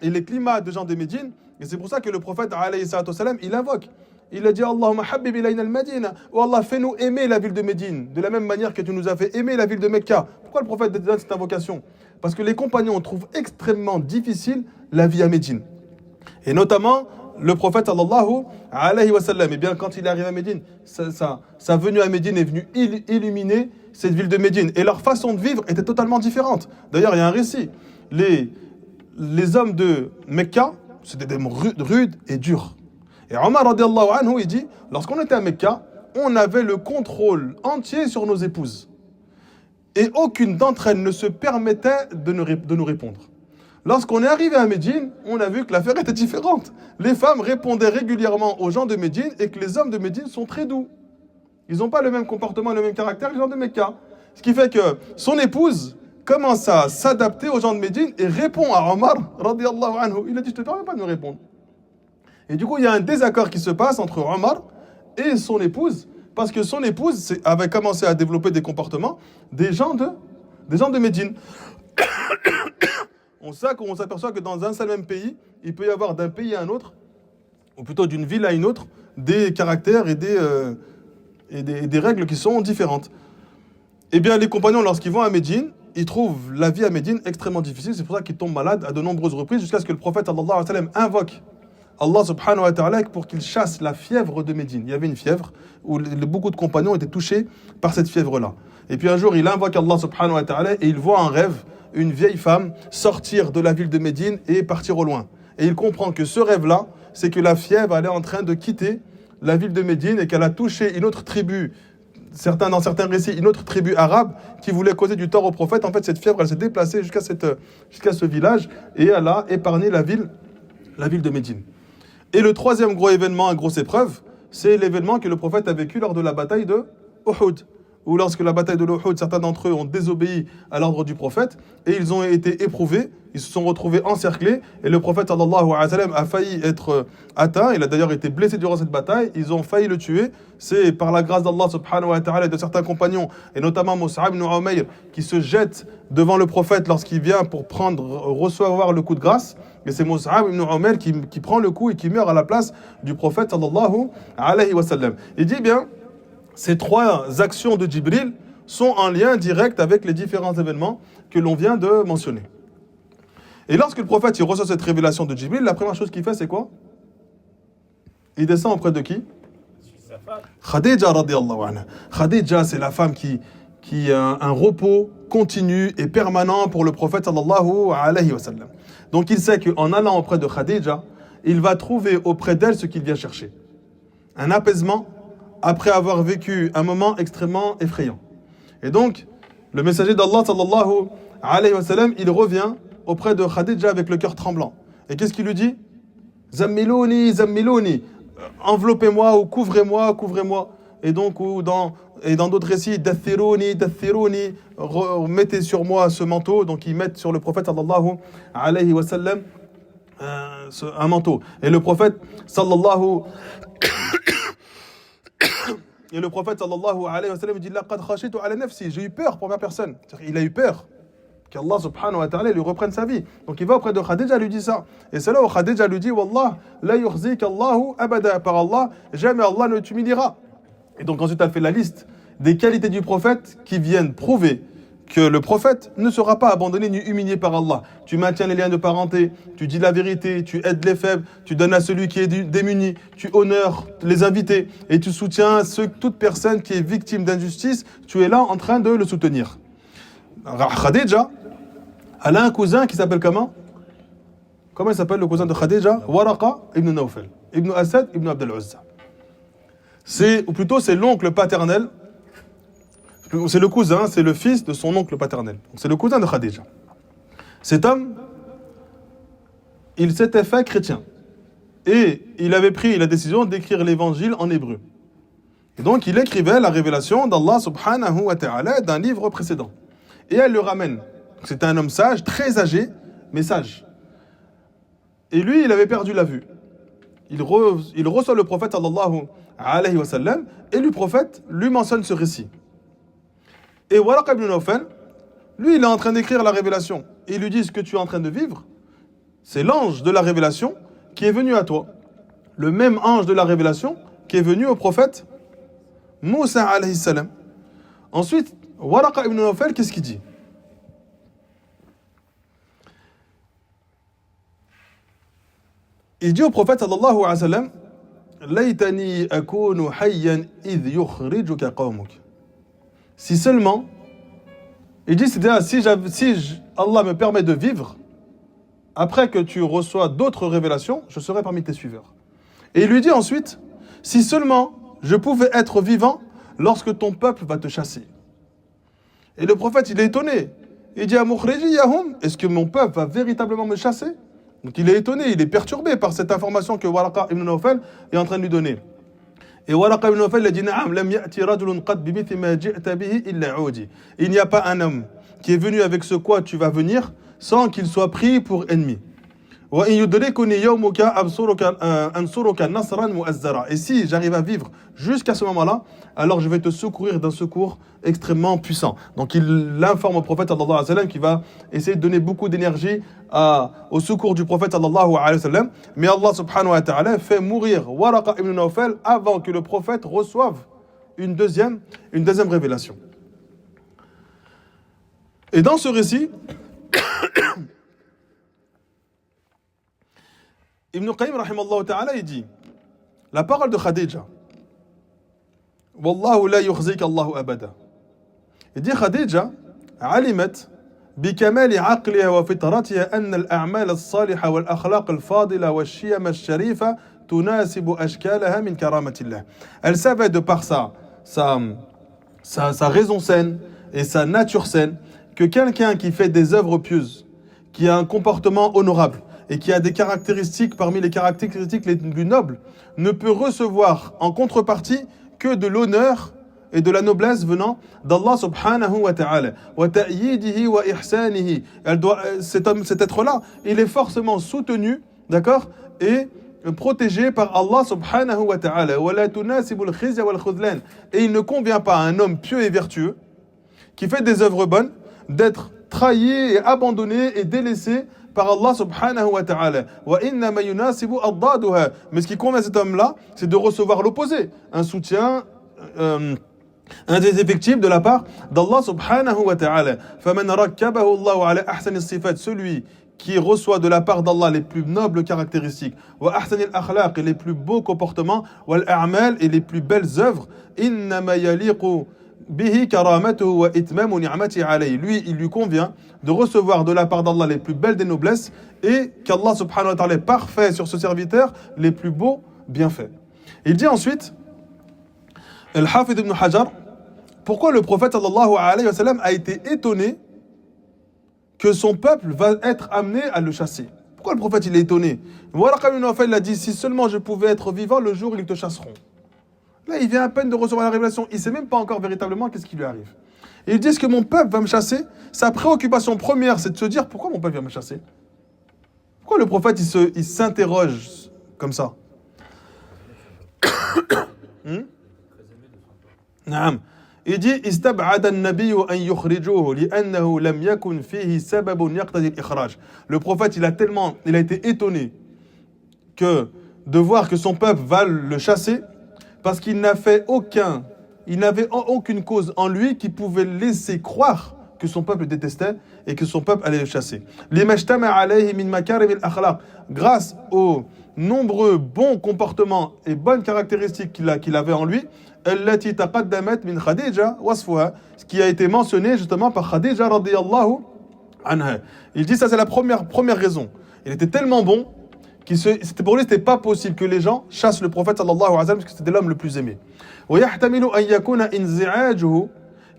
A: les climats des gens de Médine. Et c'est pour ça que le prophète, alayhi salatu wassalam, il invoque. Il a dit Allahumma habib ilayna al-Madina. Oh Allah, fais-nous aimer la ville de Médine, de la même manière que tu nous as fait aimer la ville de Mecca. Pourquoi le prophète donne cette invocation? Parce que les compagnons trouvent extrêmement difficile la vie à Médine. Et notamment, le prophète sallallahu alayhi wa sallam, et bien quand il arrive à Médine, sa venue à Médine est venue illuminer cette ville de Médine. Et leur façon de vivre était totalement différente. D'ailleurs, il y a un récit. Les hommes de Mecca, c'était des hommes rudes et durs. Et Omar radiallahu anhu, il dit, lorsqu'on était à Mecca, on avait le contrôle entier sur nos épouses. Et aucune d'entre elles ne se permettait de nous répondre. Lorsqu'on est arrivé à Médine, on a vu que l'affaire était différente. Les femmes répondaient régulièrement aux gens de Médine et que les hommes de Médine sont très doux. Ils n'ont pas le même comportement, le même caractère que les gens de Mecca. Ce qui fait que son épouse commence à s'adapter aux gens de Médine et répond à Omar radiallahu anhu. Il a dit, je ne te permets pas de me répondre. Et du coup, il y a un désaccord qui se passe entre Omar et son épouse, parce que son épouse avait commencé à développer des comportements des gens de Médine. On s'aperçoit que dans un seul même pays, il peut y avoir d'un pays à un autre, ou plutôt d'une ville à une autre, des caractères et des règles qui sont différentes. Eh bien, les compagnons, lorsqu'ils vont à Médine, ils trouvent la vie à Médine extrêmement difficile. C'est pour ça qu'ils tombent malades à de nombreuses reprises, jusqu'à ce que le prophète sallallahu alayhi wa sallam invoque Allah subhanahu wa ta'ala pour qu'il chasse la fièvre de Médine. Il y avait une fièvre où beaucoup de compagnons étaient touchés par cette fièvre-là. Et puis un jour, il invoque Allah subhanahu wa ta'ala et il voit en rêve une vieille femme sortir de la ville de Médine et partir au loin. Et il comprend que ce rêve-là, c'est que la fièvre, elle est en train de quitter la ville de Médine et qu'elle a touché une autre tribu, dans certains récits, une autre tribu arabe qui voulait causer du tort au prophète. En fait, cette fièvre, elle s'est déplacée jusqu'à ce village et elle a épargné la ville de Médine. Et le troisième gros événement, grosse épreuve, c'est l'événement que le prophète a vécu lors de la bataille de Uhud. Où lorsque la bataille de Uhud, certains d'entre eux ont désobéi à l'ordre du prophète et ils ont été éprouvés, ils se sont retrouvés encerclés et le prophète sallallahu alayhi wa sallam a failli être atteint, il a d'ailleurs été blessé durant cette bataille, ils ont failli le tuer. C'est par la grâce d'Allah subhanahu wa ta'ala et de certains compagnons, et notamment Mus'ab ibn Umayr, qui se jette devant le prophète lorsqu'il vient pour recevoir le coup de grâce. Et c'est Mus'ab ibn Umayr qui prend le coup et qui meurt à la place du prophète sallallahu alayhi wa sallam. Il dit bien, ces 3 actions de Djibril sont en lien direct avec les différents événements que l'on vient de mentionner. Et lorsque le prophète il reçoit cette révélation de Djibril, la première chose qu'il fait, c'est quoi? Il descend auprès de qui? Khadija radiallahu anha. Khadija, c'est la femme qui a un repos continu et permanent pour le prophète sallallahu alayhi wa sallam. Donc il sait qu'en allant auprès de Khadija, il va trouver auprès d'elle ce qu'il vient chercher. Un apaisement après avoir vécu un moment extrêmement effrayant. Et donc, le messager d'Allah sallallahu alayhi wa sallam, il revient auprès de Khadija avec le cœur tremblant. Et qu'est-ce qu'il lui dit? Zammilouni, zammilouni, enveloppez-moi ou couvrez-moi, couvrez-moi. Et donc, dans d'autres récits, dathirouni, dathirouni, mettez sur moi ce manteau. Donc, ils mettent sur le prophète sallallahu alayhi wa sallam un manteau. Et le prophète sallallahu alayhi wa sallam dit laqad khashitu ala nafsi, j'ai eu peur pour ma personne. C'est-à-dire, il a eu peur qu'Allah subhanahu wa ta'ala lui reprenne sa vie. Donc il va auprès de Khadija, lui dit ça. Et c'est là où Khadija lui dit, Wallah, la yukhzik Allahu abada, par Allah, jamais Allah ne t'humiliera. Et donc ensuite elle fait la liste des qualités du prophète qui viennent prouver que le prophète ne sera pas abandonné ni humilié par Allah. Tu maintiens les liens de parenté, tu dis la vérité, tu aides les faibles, tu donnes à celui qui est démuni, tu honores les invités et tu soutiens toute personne qui est victime d'injustice, tu es là en train de le soutenir. Khadija, elle a un cousin qui s'appelle comment? Comment il s'appelle le cousin de Khadija? Waraqa ibn Nawfal, ibn Asad ibn Abd al-Uzza. Ou plutôt c'est l'oncle paternel. C'est le cousin, c'est le fils de son oncle paternel. Donc c'est le cousin de Khadija. Cet homme, il s'était fait chrétien. Et il avait pris la décision d'écrire l'évangile en hébreu. Et donc il écrivait la révélation d'Allah subhanahu wa ta'ala d'un livre précédent. Et elle le ramène. C'était un homme sage, très âgé, mais sage. Et lui, il avait perdu la vue. Il reçoit le prophète sallallahu alayhi wa sallam, et le prophète lui mentionne ce récit. Et Waraqa ibn Nawfal, lui, il est en train d'écrire la révélation. Et il lui dit, ce que tu es en train de vivre, c'est l'ange de la révélation qui est venu à toi. Le même ange de la révélation qui est venu au prophète Moussa alayhi salam. Ensuite, Waraqa ibn Nawfal, qu'est-ce qu'il dit? Il dit au prophète sallallahu alayhi wa sallam, Laytani akunu hayyan idh yukhrijuka qawmuk. Si seulement, il dit, si Allah me permet de vivre, après que tu reçois d'autres révélations, je serai parmi tes suiveurs. Et il lui dit ensuite, si seulement je pouvais être vivant lorsque ton peuple va te chasser. Et le prophète, il est étonné. Il dit, est-ce que mon peuple va véritablement me chasser? Donc il est étonné, il est perturbé par cette information que Waraqa ibn Nawfal est en train de lui donner. Et Waraqa ibn Nawfal a dit, il n'y a pas un homme qui est venu avec ce quoi tu vas venir sans qu'il soit pris pour ennemi. Et si j'arrive à vivre jusqu'à ce moment-là, alors je vais te secourir d'un secours extrêmement puissant. Donc il informe au prophète sallallahu alayhi wa sallam qui va essayer de donner beaucoup d'énergie au secours du prophète sallallahu alayhi wa sallam. Mais Allah subhanahu wa ta'ala fait mourir Waraqa ibn Nawfal avant que le prophète reçoive une deuxième révélation. Et dans ce récit, Ibn Qayyim rahimallahu ta'ala, il dit la parole de Khadija, Wallahu la yukhzik Allahu abada. Il dit Khadija alimat بكمال عقلها وفطرتها أن الأعمال الصالحة والأخلاق الفاضلة والشيم الشريفة تناسب أشكالها من كرامة الله. Elle savait de par sa raison saine et sa nature saine que quelqu'un qui fait des œuvres pieuses, qui a un comportement honorable et qui a des caractéristiques parmi les caractéristiques les plus nobles, ne peut recevoir en contrepartie que de l'honneur et de la noblesse venant d'Allah subhanahu wa ta'ala. Wa ta'yidihi wa ihsanihi. Cet être-là, il est forcément soutenu, d'accord, et protégé par Allah subhanahu wa ta'ala. Wa la tunasibul khizya wal khudlan. Et il ne convient pas à un homme pieux et vertueux qui fait des œuvres bonnes d'être trahi et abandonné et délaissé par Allah subhanahu wa ta'ala. Wa innama yunasibu addaduha. Mais ce qui convient à cet homme-là, c'est de recevoir l'opposé, un soutien un des effectifs de la part d'Allah subhanahu wa ta'ala. فَمَنْ رَكَّبَهُ اللَّهُ عَلَى أَحْسَنِ الصِّفَاتِ. Celui qui reçoit de la part d'Allah les plus nobles caractéristiques, وَأَحْسَنِ الْأَخْلَاقِ, et les plus beaux comportements, وَالْأَعْمَالِ, et les plus belles œuvres, إِنَّمَا يَلِيقُ بِهِ كَرَامَتُهُ وَإِتْمَامُ نِعْمَتِهِ عَلَيْهِ. Lui, il lui convient de recevoir de la part d'Allah les plus belles des noblesses et qu'Allah subhanahu wa ta'ala est parfait sur ce serviteur les plus beaux bienfaits. Il dit ensuite, Al-Hafid ibn Hajar, pourquoi le prophète sallallahu alayhi wa sallam a été étonné que son peuple va être amené à le chasser? Pourquoi le prophète il est étonné? Waraqa ibn Nawfal il a dit, si seulement je pouvais être vivant le jour où ils te chasseront. Là il vient à peine de recevoir la révélation, il ne sait même pas encore véritablement qu'est-ce qui lui arrive. Et il dit, est-ce que mon peuple va me chasser? Sa préoccupation première c'est de se dire, pourquoi mon peuple vient me chasser? Pourquoi le prophète il s'interroge comme ça? Naam. Il dit استبعد النبي أن يخرجوه لأنه لم يكن فيه سبب يقتضي الإخراج. Le prophète, il a été étonné de voir que son peuple va le chasser parce qu'il n'avait aucune cause en lui qui pouvait laisser croire que son peuple détestait et que son peuple allait le chasser. لما اجتمع عليه من مكارم الأخلاق. Grâce aux nombreux bons comportements et bonnes caractéristiques qu'il avait en lui, التي تقدمت من خديجة وصفها, ce qui a été mentionné justement par Khadija radiyallahu anha. Il dit ça, c'est la première raison. Il était tellement bon pour lui c'était pas possible que les gens chassent le prophète sallallahu alayhi wa sallam parce que c'était l'homme le plus aimé. ويحتمل أن يكون انزعاجه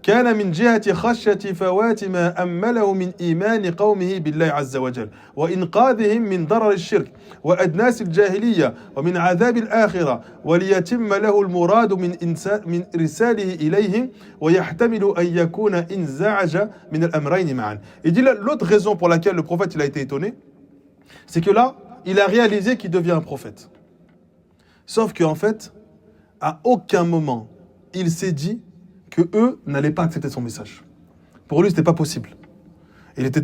A: كان من جهة خشية فوات ما أمله من إيمان قومه بالله عز وجل وإنقاذهم من ضرر الشرك وأدناس الجاهلية ومن عذاب الآخرة وليتم له المراد من رساله إليهم ويحتمل أن يكون انزعج من الأمرين معا. Il dit l'autre raison pour laquelle le prophète il a été étonné, c'est que là, il a réalisé qu'il devient un prophète. Sauf qu'en fait, à aucun moment, il s'est dit que eux n'allaient pas accepter son message. Pour lui, c'était pas possible.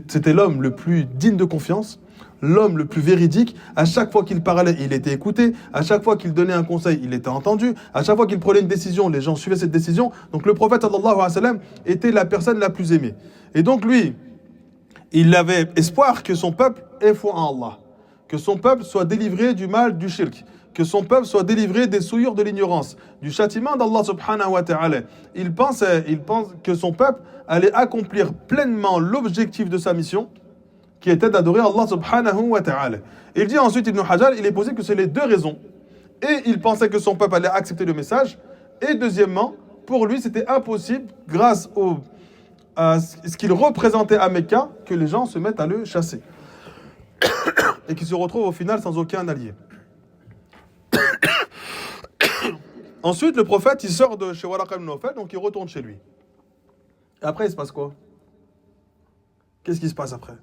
A: C'était l'homme le plus digne de confiance, l'homme le plus véridique. À chaque fois qu'il parlait, il était écouté. À chaque fois qu'il donnait un conseil, il était entendu. À chaque fois qu'il prenait une décision, les gens suivaient cette décision. Donc le prophète sallallahu alayhi wa sallam était la personne la plus aimée. Et donc lui, il avait espoir que son peuple ait foi en Allah, que son peuple soit délivré du mal du shirk, que son peuple soit délivré des souillures de l'ignorance, du châtiment d'Allah subhanahu wa ta'ala. Il pense que son peuple allait accomplir pleinement l'objectif de sa mission, qui était d'adorer Allah subhanahu wa ta'ala. Il dit ensuite, Ibn Hajar, il est posé que c'est les deux raisons. Et il pensait que son peuple allait accepter le message. Et deuxièmement, pour lui, c'était impossible, grâce à ce qu'il représentait à Mecca, que les gens se mettent à le chasser. Et qu'il se retrouve au final sans aucun allié. Ensuite, le prophète, il sort de chez Waraqa ibn Nawfal, donc il retourne chez lui. Et après, il se passe quoi? Qu'est-ce qui se passe après?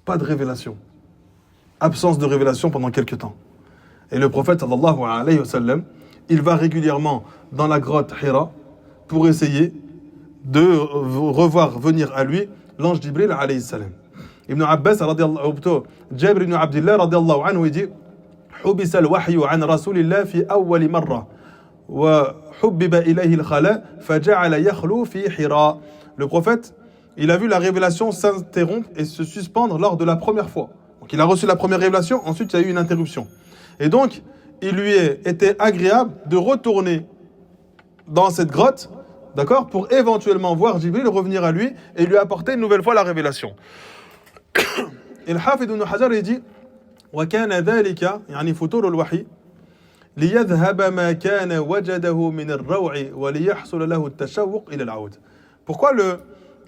A: Pas de révélation. Absence de révélation pendant quelques temps. Et le prophète, sallallahu alayhi wa sallam, il va régulièrement dans la grotte Hira pour essayer de revoir venir à lui l'ange Jibril alayhi salam. Ibn Abbas radiyallahu Jabir ibn Abdullah radiyallahu anhu il dit حبس الوحي عن رسول الله في أول مرة وحبب إليه الخلاء فجعل يخلو في حراء. Le prophète, il a vu la révélation s'interrompre et se suspendre lors de la première fois. Donc il a reçu la première révélation, ensuite il y a eu une interruption. Et donc, il lui était agréable de retourner dans cette grotte, d'accord, pour éventuellement voir Jibril revenir à lui et lui apporter une nouvelle fois la révélation. Et le Hafid ibn Hajar il dit وكان ذلك يعني فتور الوحي ليذهب ما كان وجده من الروع وليحصل له التشوق إلى العود. Pourquoi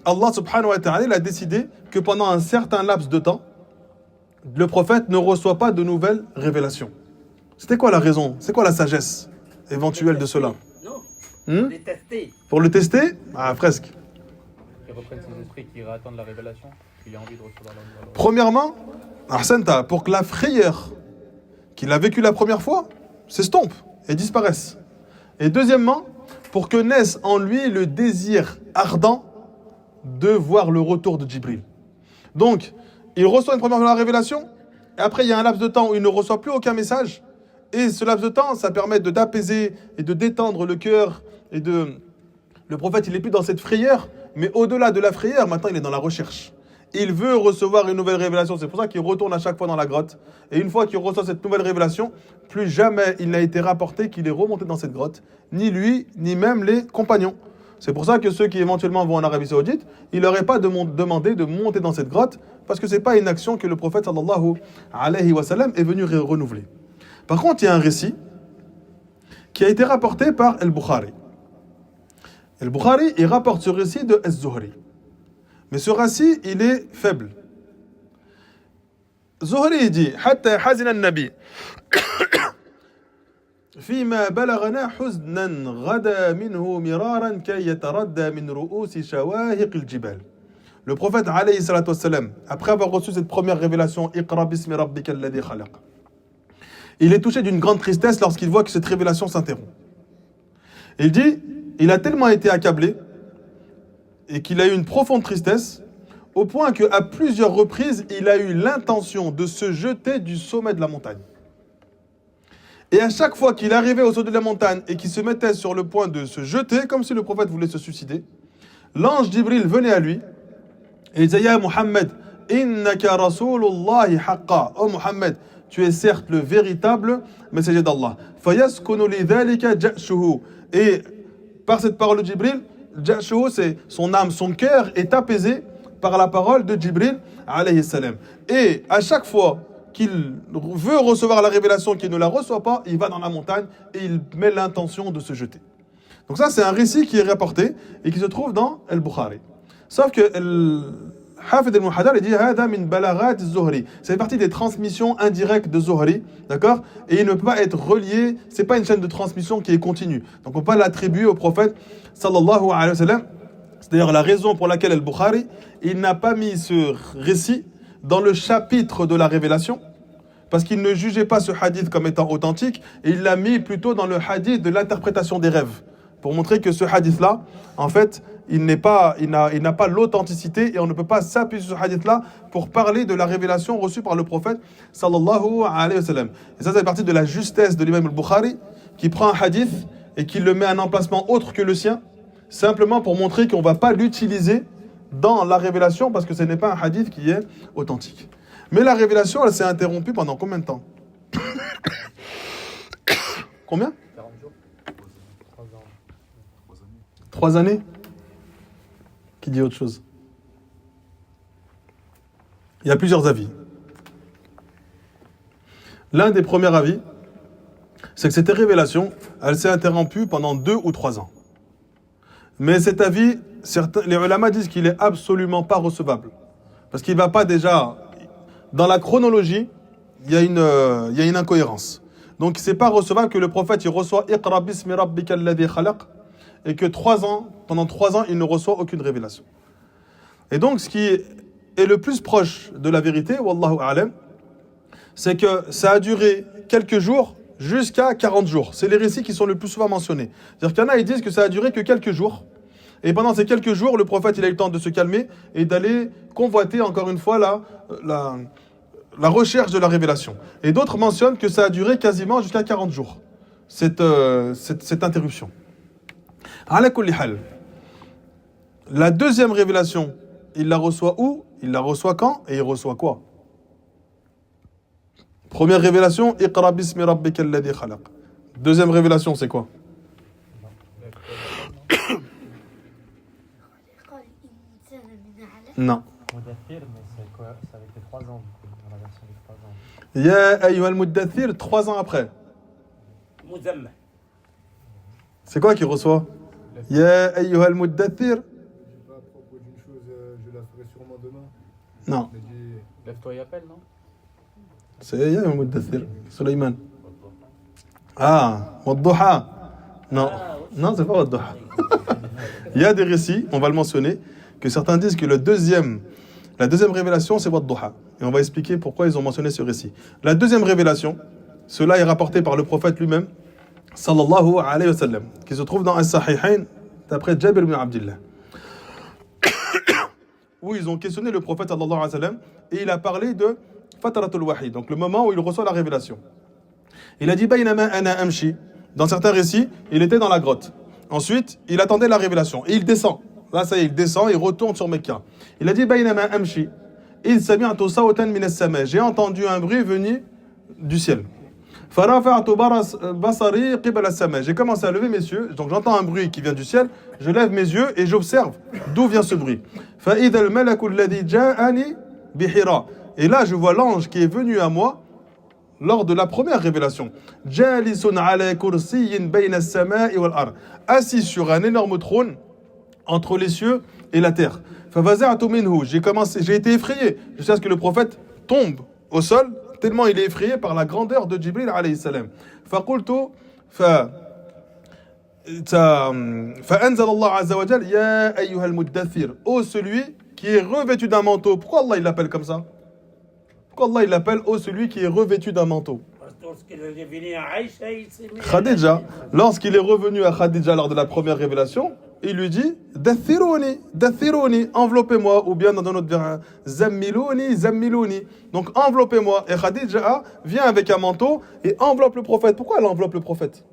A: Allah subhanahu wa ta'ala a décidé que pendant un certain laps de temps, le prophète ne reçoit pas de nouvelles révélations? C'était quoi la raison? C'est quoi la sagesse éventuelle de cela?
C: Non, les tester.
A: Pour le tester? Ah, presque.
B: Qui reprennent ses esprits, qui réattendent la révélation, qu'il a envie de recevoir la.
A: Premièrement, Ahsanta, pour que la frayeur qu'il a vécue la première fois s'estompe et disparaisse. Et deuxièmement, pour que naisse en lui le désir ardent de voir le retour de Jibril. Donc, il reçoit une première fois la révélation, et après il y a un laps de temps où il ne reçoit plus aucun message, et ce laps de temps, ça permet d'apaiser et de détendre le cœur, le prophète, il n'est plus dans cette frayeur, mais au-delà de la frayeur, maintenant il est dans la recherche. Il veut recevoir une nouvelle révélation, c'est pour ça qu'il retourne à chaque fois dans la grotte, et une fois qu'il reçoit cette nouvelle révélation, plus jamais il n'a été rapporté qu'il est remonté dans cette grotte, ni lui, ni même les compagnons. C'est pour ça que ceux qui éventuellement vont en Arabie Saoudite, il leur est pas demandé de monter dans cette grotte, parce que c'est pas une action que le prophète sallallahu alayhi wa sallam est venu renouveler. Par contre, il y a un récit qui a été rapporté par Al-Bukhari. Al-Bukhari, il rapporte ce récit de Az-Zuhri. Mais ce récit, il est faible. Zuhri, il dit حتى حزن النبي فيما بلغنا حزنا غدا منه مرارا كي يتردى من رؤوس شواهق الجبال. Le prophète alayhi salatu wassalam, après avoir reçu cette première révélation Iqra bismi rabbika alladhi khalaq, Il est touché d'une grande tristesse lorsqu'il voit que cette révélation s'interrompt. Il dit, il a tellement été accablé et qu'il a eu une profonde tristesse au point qu'à plusieurs reprises, il a eu l'intention de se jeter du sommet de la montagne. Et à chaque fois qu'il arrivait au sommet de la montagne et qu'il se mettait sur le point de se jeter, comme si le prophète voulait se suicider, l'ange Jibril venait à lui et il disait, Ya Muhammad, innaka rasulullahi haqqa. Oh Muhammad, tu es certes le véritable messager d'Allah. Fayaskunu li dhalika ja'shuhu. Et par cette parole de Jibril, ja'shuhu, c'est son âme, son cœur est apaisé par la parole de Jibril alayhi salam. Et à chaque fois qu'il veut recevoir la révélation, qu'il ne la reçoit pas, il va dans la montagne et il met l'intention de se jeter. Donc ça, c'est un récit qui est rapporté et qui se trouve dans Al-Bukhari. Sauf que Hafid al-Muhadar, il dit Hada min balaghat az-Zuhri. C'est partie des transmissions indirectes de Zuhri, d'accord? Et il ne peut pas être relié, c'est pas une chaîne de transmission qui est continue. Donc on peut pas l'attribuer au prophète sallallahu alayhi wa sallam. C'est d'ailleurs la raison pour laquelle Al-Bukhari, il n'a pas mis ce récit dans le chapitre de la révélation, parce qu'il ne jugeait pas ce hadith comme étant authentique, et il l'a mis plutôt dans le hadith de l'interprétation des rêves, pour montrer que ce hadith-là, en fait, il n'a pas l'authenticité, et on ne peut pas s'appuyer sur ce hadith-là pour parler de la révélation reçue par le prophète, sallallahu alayhi wa sallam. Et ça, c'est partie de la justesse de l'imam al-Bukhari, qui prend un hadith et qui le met à un emplacement autre que le sien, simplement pour montrer qu'on ne va pas l'utiliser dans la révélation, parce que ce n'est pas un hadith qui est authentique. Mais la révélation, elle s'est interrompue pendant combien de temps? Combien?
B: 40 jours. 3 ans.
A: 3 années. Qui dit autre chose? Il y a plusieurs avis. L'un des premiers avis, c'est que cette révélation, elle s'est interrompue pendant 2 ou 3 ans. Mais cet avis, les ulama disent qu'il est absolument pas recevable. Parce qu'il ne va pas déjà... Dans la chronologie, il y a une incohérence. Donc c'est pas recevable que le prophète il reçoit Iqra bismi rabbika alladhi khalaq et que pendant 3 ans, il ne reçoit aucune révélation. Et donc ce qui est le plus proche de la vérité, wallahu a'lam, c'est que ça a duré quelques jours jusqu'à 40 jours. C'est les récits qui sont le plus souvent mentionnés. C'est-à-dire qu'il y en a, ils disent que ça a duré que quelques jours. Et pendant ces quelques jours, le prophète il a eu le temps de se calmer et d'aller convoiter encore une fois la recherche de la révélation. Et d'autres mentionnent que ça a duré quasiment jusqu'à 40 jours, cette interruption. Ala kulli hal. La deuxième révélation, il la reçoit où? Il la reçoit quand? Et il reçoit quoi? Première révélation, Iqra bismi rabbika alladhi khalaq. Deuxième révélation, c'est quoi? Non.
B: Mudaththir, mais c'est quoi? Ça avait été 3 ans, du coup, dans la version des 3 ans.
A: Ya ayyuhal muddaththir, 3 ans après.
C: Muzammil.
A: C'est quoi qu'il reçoit? Ya ayyuhal muddaththir.
D: Pas à propos d'une chose, je la ferai sûrement demain.
A: Non.
D: Mais dis,
B: Lève-toi et appelle, non?
A: C'est ya ayyuhal muddaththir. Sulaiman. Ah, wadduha. Non. Non, c'est pas wadduha. Il y a des récits, on va le mentionner, que certains disent que la deuxième révélation, c'est wadduha. Et on va expliquer pourquoi ils ont mentionné ce récit. La deuxième révélation, cela est rapporté par le prophète lui-même, sallallahu alayhi wa sallam, qui se trouve dans As-Sahihain, d'après Jabir ibn Abdillah, où ils ont questionné le prophète sallallahu alayhi wa sallam, et il a parlé de Fatratul Wahi, donc le moment où il reçoit la révélation. Il a dit Baynama ana amshi. Dans certains récits, il était dans la grotte. Ensuite, il attendait la révélation. Et il descend. Là, ça y est, il descend, il retourne sur Mecca. Il a dit Baynama amshi. Il sami'tu sawtan min as-sama. J'ai entendu un bruit venu du ciel. Farafa'tu basari qibla as-sama. J'ai commencé à lever mes yeux. Donc j'entends un bruit qui vient du ciel. Je lève mes yeux et j'observe d'où vient ce bruit. Fa idha al-malaku alladhi ja'ani bi Hira. Et là, je vois l'ange qui est venu à moi lors de la première révélation. Jalisun ala kursiyyin bayna as-sama'i wal ard. Assis sur un énorme trône entre les cieux et la terre. Fafaza'tu minhu. J'ai été effrayé jusqu'à ce que le prophète tombe au sol, tellement il est effrayé par la grandeur de Jibril alayhi salam. Faqultu فأنزل الله عز وجل يا أيها المدثر. Ô celui qui est revêtu d'un manteau. Pourquoi Allah il l'appelle comme ça? Pourquoi Allah il l'appelle ô celui qui est revêtu d'un manteau?
C: Parce qu'on lorsqu'il est venu à Aïcha, il s'est mis.
A: Khadija, lorsqu'il est revenu à Khadija lors de la première révélation, il lui dit Dathiruni, enveloppez-moi, ou bien dans un autre verset, Zammilouni. Donc enveloppez-moi. Et Khadija vient avec un manteau et enveloppe le prophète. Pourquoi elle enveloppe le prophète?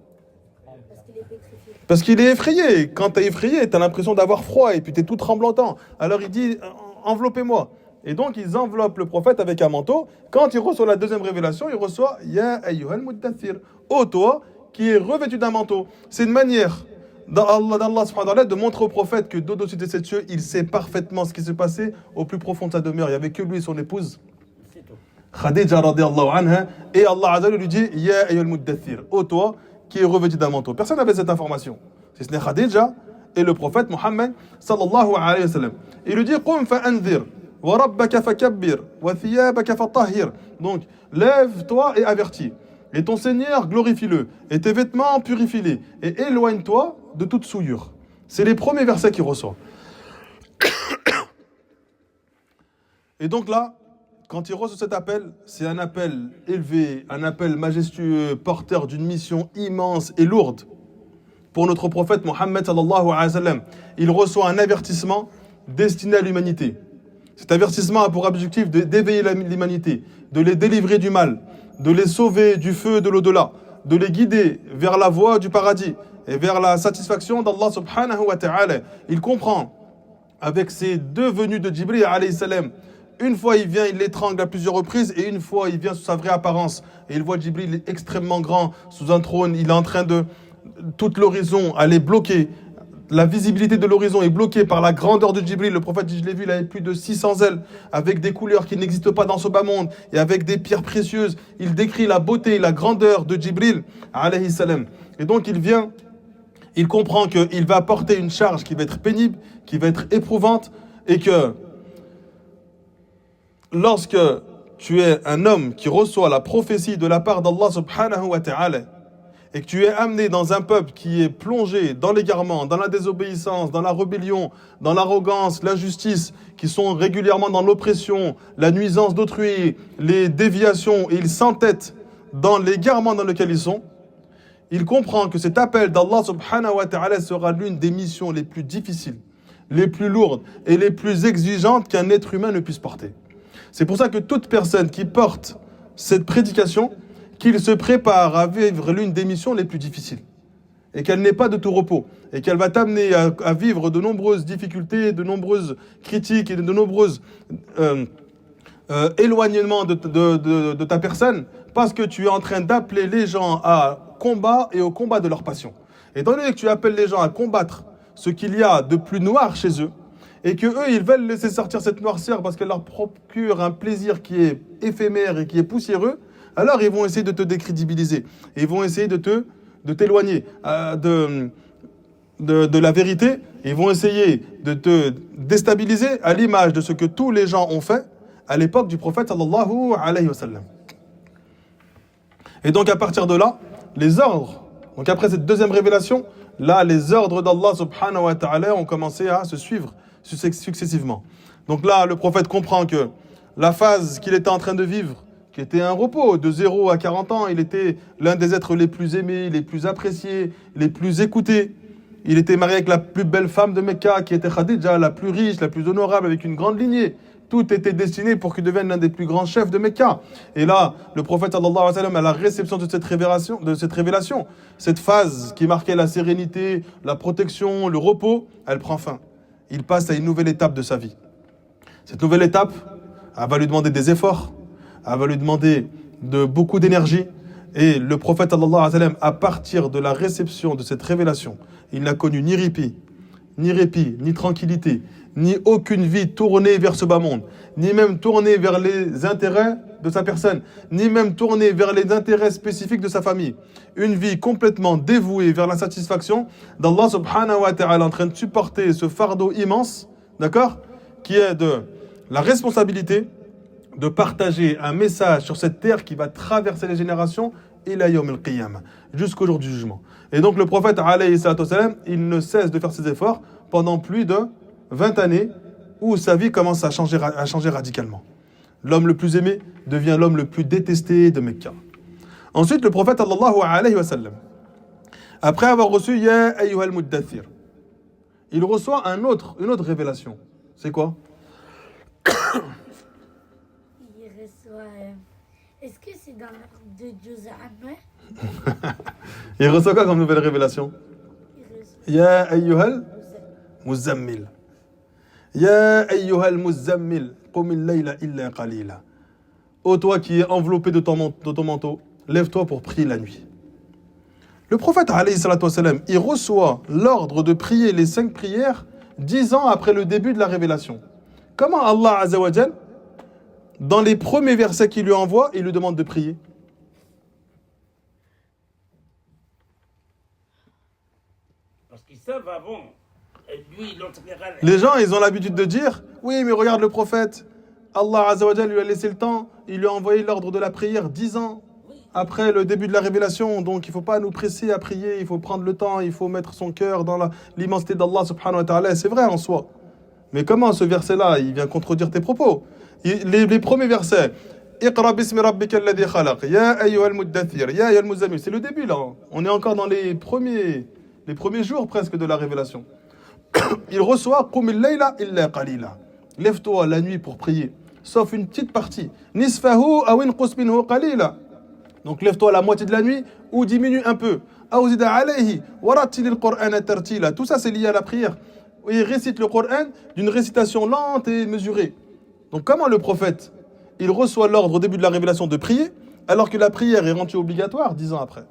A: Parce qu'il est effrayé. Quand tu es effrayé, tu as l'impression d'avoir froid et puis tu es tout tremblotant. Alors il dit enveloppez-moi. Et donc ils enveloppent le prophète avec un manteau. Quand il reçoit la deuxième révélation, il reçoit Ya ayyuhal muddathir. Ô toi qui est revêtu d'un manteau. C'est une manière d'Allah subhanahu wa ta'ala de montrer au prophète que d'au-dessus de ces cieux, il sait parfaitement ce qui s'est passé au plus profond de sa demeure. Il n'y avait que lui et son épouse.
C: C'est tout.
A: Khadija radiyallahu anha. Et Allah azza lui dit Ya ayyuhal muddathir. Ô toi qui est revêtu d'un manteau. Personne n'avait cette information. Si ce n'est Khadija et le prophète Mohammed sallallahu alayhi wa sallam. Il lui dit Qum fa'anzir. Wa rabbaka fakabbir. Wa thiyabaka fatahhir. Donc, lève-toi et avertis. Et ton Seigneur, glorifie-le. Et tes vêtements, purifie-les. Et éloigne-toi de toute souillure. C'est les premiers versets qu'il reçoit. Et donc là, quand il reçoit cet appel, c'est un appel élevé, un appel majestueux, porteur d'une mission immense et lourde. Pour notre prophète Mohammed sallallahu alayhi wa sallam, il reçoit un avertissement destiné à l'humanité. Cet avertissement a pour objectif d'éveiller l'humanité, de les délivrer du mal, de les sauver du feu de l'au-delà, de les guider vers la voie du paradis et vers la satisfaction d'Allah subhanahu wa ta'ala. Il comprend, avec ces deux venues de Jibril alayhi salam, une fois il vient, il l'étrangle à plusieurs reprises, et une fois il vient sous sa vraie apparence. Et il voit Jibril, il est extrêmement grand, sous un trône, il est en train de... Toute l'horizon, elle est bloquée. La visibilité de l'horizon est bloquée par la grandeur de Jibril. Le prophète dit, je l'ai vu, il avait plus de 600 ailes, avec des couleurs qui n'existent pas dans ce bas monde, et avec des pierres précieuses. Il décrit la beauté, la grandeur de Jibril, alayhi salam. Et donc il vient, il comprend qu'il va porter une charge qui va être pénible, qui va être éprouvante, et que lorsque tu es un homme qui reçoit la prophétie de la part d'Allah subhanahu wa ta'ala, et que tu es amené dans un peuple qui est plongé dans l'égarement, dans la désobéissance, dans la rébellion, dans l'arrogance, l'injustice, qui sont régulièrement dans l'oppression, la nuisance d'autrui, les déviations, et ils s'entêtent dans l'égarement dans lequel ils sont, il comprend que cet appel d'Allah subhanahu wa ta'ala sera l'une des missions les plus difficiles, les plus lourdes et les plus exigeantes qu'un être humain ne puisse porter. C'est pour ça que toute personne qui porte cette prédication, qu'il se prépare à vivre l'une des missions les plus difficiles. Et qu'elle n'ait pas de tout repos. Et qu'elle va t'amener à vivre de nombreuses difficultés, de nombreuses critiques et de nombreux éloignements de ta personne. Parce que tu es en train d'appeler les gens à combat et au combat de leur passion. Étant donné que tu appelles les gens à combattre ce qu'il y a de plus noir chez eux, et que eux, ils veulent laisser sortir cette noirceur parce qu'elle leur procure un plaisir qui est éphémère et qui est poussiéreux, alors ils vont essayer de te décrédibiliser. Ils vont essayer de t'éloigner de la vérité. Ils vont essayer de te déstabiliser à l'image de ce que tous les gens ont fait à l'époque du prophète sallallahu alayhi wa sallam. Et donc à partir de là, les ordres, donc après cette deuxième révélation, là les ordres d'Allah subhanahu wa ta'ala ont commencé à se suivre successivement. Donc là le prophète comprend que la phase qu'il était en train de vivre, qui était un repos de 0 à 40 ans, il était l'un des êtres les plus aimés, les plus appréciés, les plus écoutés. Il était marié avec la plus belle femme de Mecca, qui était Khadija, la plus riche, la plus honorable, avec une grande lignée. Tout était destiné pour qu'il devienne l'un des plus grands chefs de Mecca. Et là, le prophète sallallahu alayhi wa sallam, à la réception de cette révélation, cette phase qui marquait la sérénité, la protection, le repos, elle prend fin. Il passe à une nouvelle étape de sa vie. Cette nouvelle étape, elle va lui demander des efforts, elle va lui demander beaucoup d'énergie. Et le prophète sallallahu alayhi wa sallam, à partir de la réception de cette révélation, il n'a connu ni répit, ni tranquillité, ni aucune vie tournée vers ce bas monde, ni même tournée vers les intérêts de sa personne, ni même tournée vers les intérêts spécifiques de sa famille. Une vie complètement dévouée vers la satisfaction d'Allah subhanahu wa ta'ala, en train de supporter ce fardeau immense, d'accord, qui est de la responsabilité de partager un message sur cette terre qui va traverser les générations ila yawm al-qiyamah, jusqu'au jour du jugement. Et donc le prophète alayhi salatu wassalam, il ne cesse de faire ses efforts pendant plus de 20 années où sa vie commence à changer radicalement. L'homme le plus aimé devient l'homme le plus détesté de Mecca. Ensuite, le prophète sallallahu alayhi wa sallam, après avoir reçu Ya ayyuhal muddathir, il reçoit une autre révélation. C'est quoi?
E: Il reçoit. Est-ce que c'est dans l'ordre de José Ammar?
A: Il reçoit quoi comme nouvelle révélation?
E: Il reçoit.
A: Ya ayyuhal muzammil. Ya ayyuhal muzammil. Qum al-layla illa qalila. Ô toi qui es enveloppé de ton manteau, lève-toi pour prier la nuit. Le prophète, alayhi salatu wassalam, il reçoit l'ordre de prier les 5 prières 10 ans après le début de la révélation. Comment Allah Azza wa Jal, dans les premiers versets qu'il lui envoie, il lui demande de prier?
C: Parce qu'ils savent avant. Et lui, l'autre verra.
A: Les gens, ils ont l'habitude de dire, oui, mais regarde le prophète, Allah Azza wa Jal lui a laissé le temps, il lui a envoyé l'ordre de la prière 10 ans après le début de la révélation, donc il ne faut pas nous presser à prier, il faut prendre le temps, il faut mettre son cœur dans l'immensité d'Allah subhanahu wa ta'ala. C'est vrai en soi. Mais comment ce verset-là, il vient contredire tes propos? Les premiers versets, Iqra bismi rabbika alladhi khalaq, Ya ayyuhal muddathir, Ya ayyuhal muzammil, c'est le début là. On est encore dans les premiers jours presque de la révélation. Il reçoit Qum al-layla illa qalila. Lève-toi la nuit pour prier, sauf une petite partie. Nisfahu aw inqus minhu qalila. Donc lève-toi la moitié de la nuit ou diminue un peu. Awzida alayhi wa rattilil Qur'ana tartila. Tout ça c'est lié à la prière. Il récite le Coran d'une récitation lente et mesurée. Donc comment le prophète, il reçoit l'ordre au début de la révélation de prier, alors que la prière est rendue obligatoire 10 ans après?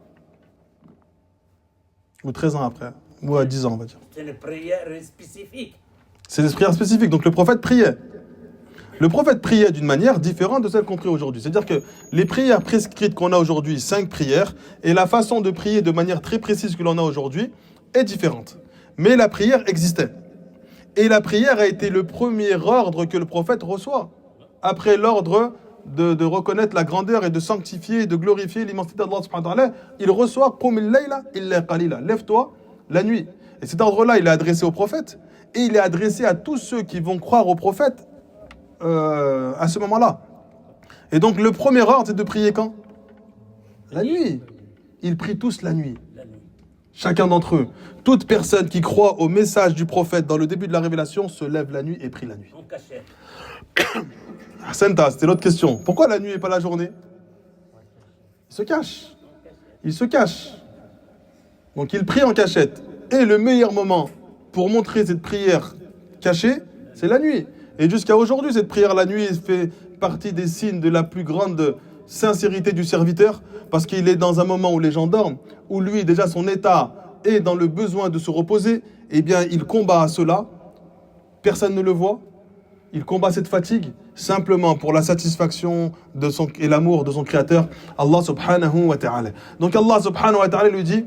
A: Ou 13 ans après? Ou à 10 ans, on va dire.
C: C'est une prière spécifique.
A: C'est des prières spécifiques. Donc le prophète priait. Le prophète priait d'une manière différente de celle qu'on prie aujourd'hui. C'est-à-dire que les prières prescrites qu'on a aujourd'hui, 5 prières, et la façon de prier de manière très précise que l'on a aujourd'hui est différente. Mais la prière existait. Et la prière a été le premier ordre que le prophète reçoit. Après l'ordre de reconnaître la grandeur et de sanctifier et de glorifier l'immensité d'Allah subhanahu wa ta'ala, il reçoit Qum al-layla illa qalila. Lève-toi la nuit. Et cet ordre-là, il est adressé au prophète. Et il est adressé à tous ceux qui vont croire au prophète à ce moment-là. Et donc le premier ordre, c'est de prier quand? La nuit. Ils prient tous la nuit. Chacun d'entre eux. Toute personne qui croit au message du prophète dans le début de la révélation se lève la nuit et prie la nuit.
C: En cachette.
A: Senta, c'était l'autre question. Pourquoi la nuit et pas la journée? Il se cache. Il se cache. Donc il prie en cachette. Et le meilleur moment pour montrer cette prière cachée, c'est la nuit. Et jusqu'à aujourd'hui, cette prière la nuit fait partie des signes de la plus grande sincérité du serviteur, parce qu'il est dans un moment où les gens dorment, où lui, déjà son état est dans le besoin de se reposer, eh bien il combat à cela, personne ne le voit, il combat cette fatigue simplement pour la satisfaction et l'amour de son créateur, Allah subhanahu wa ta'ala. Donc Allah subhanahu wa ta'ala lui dit,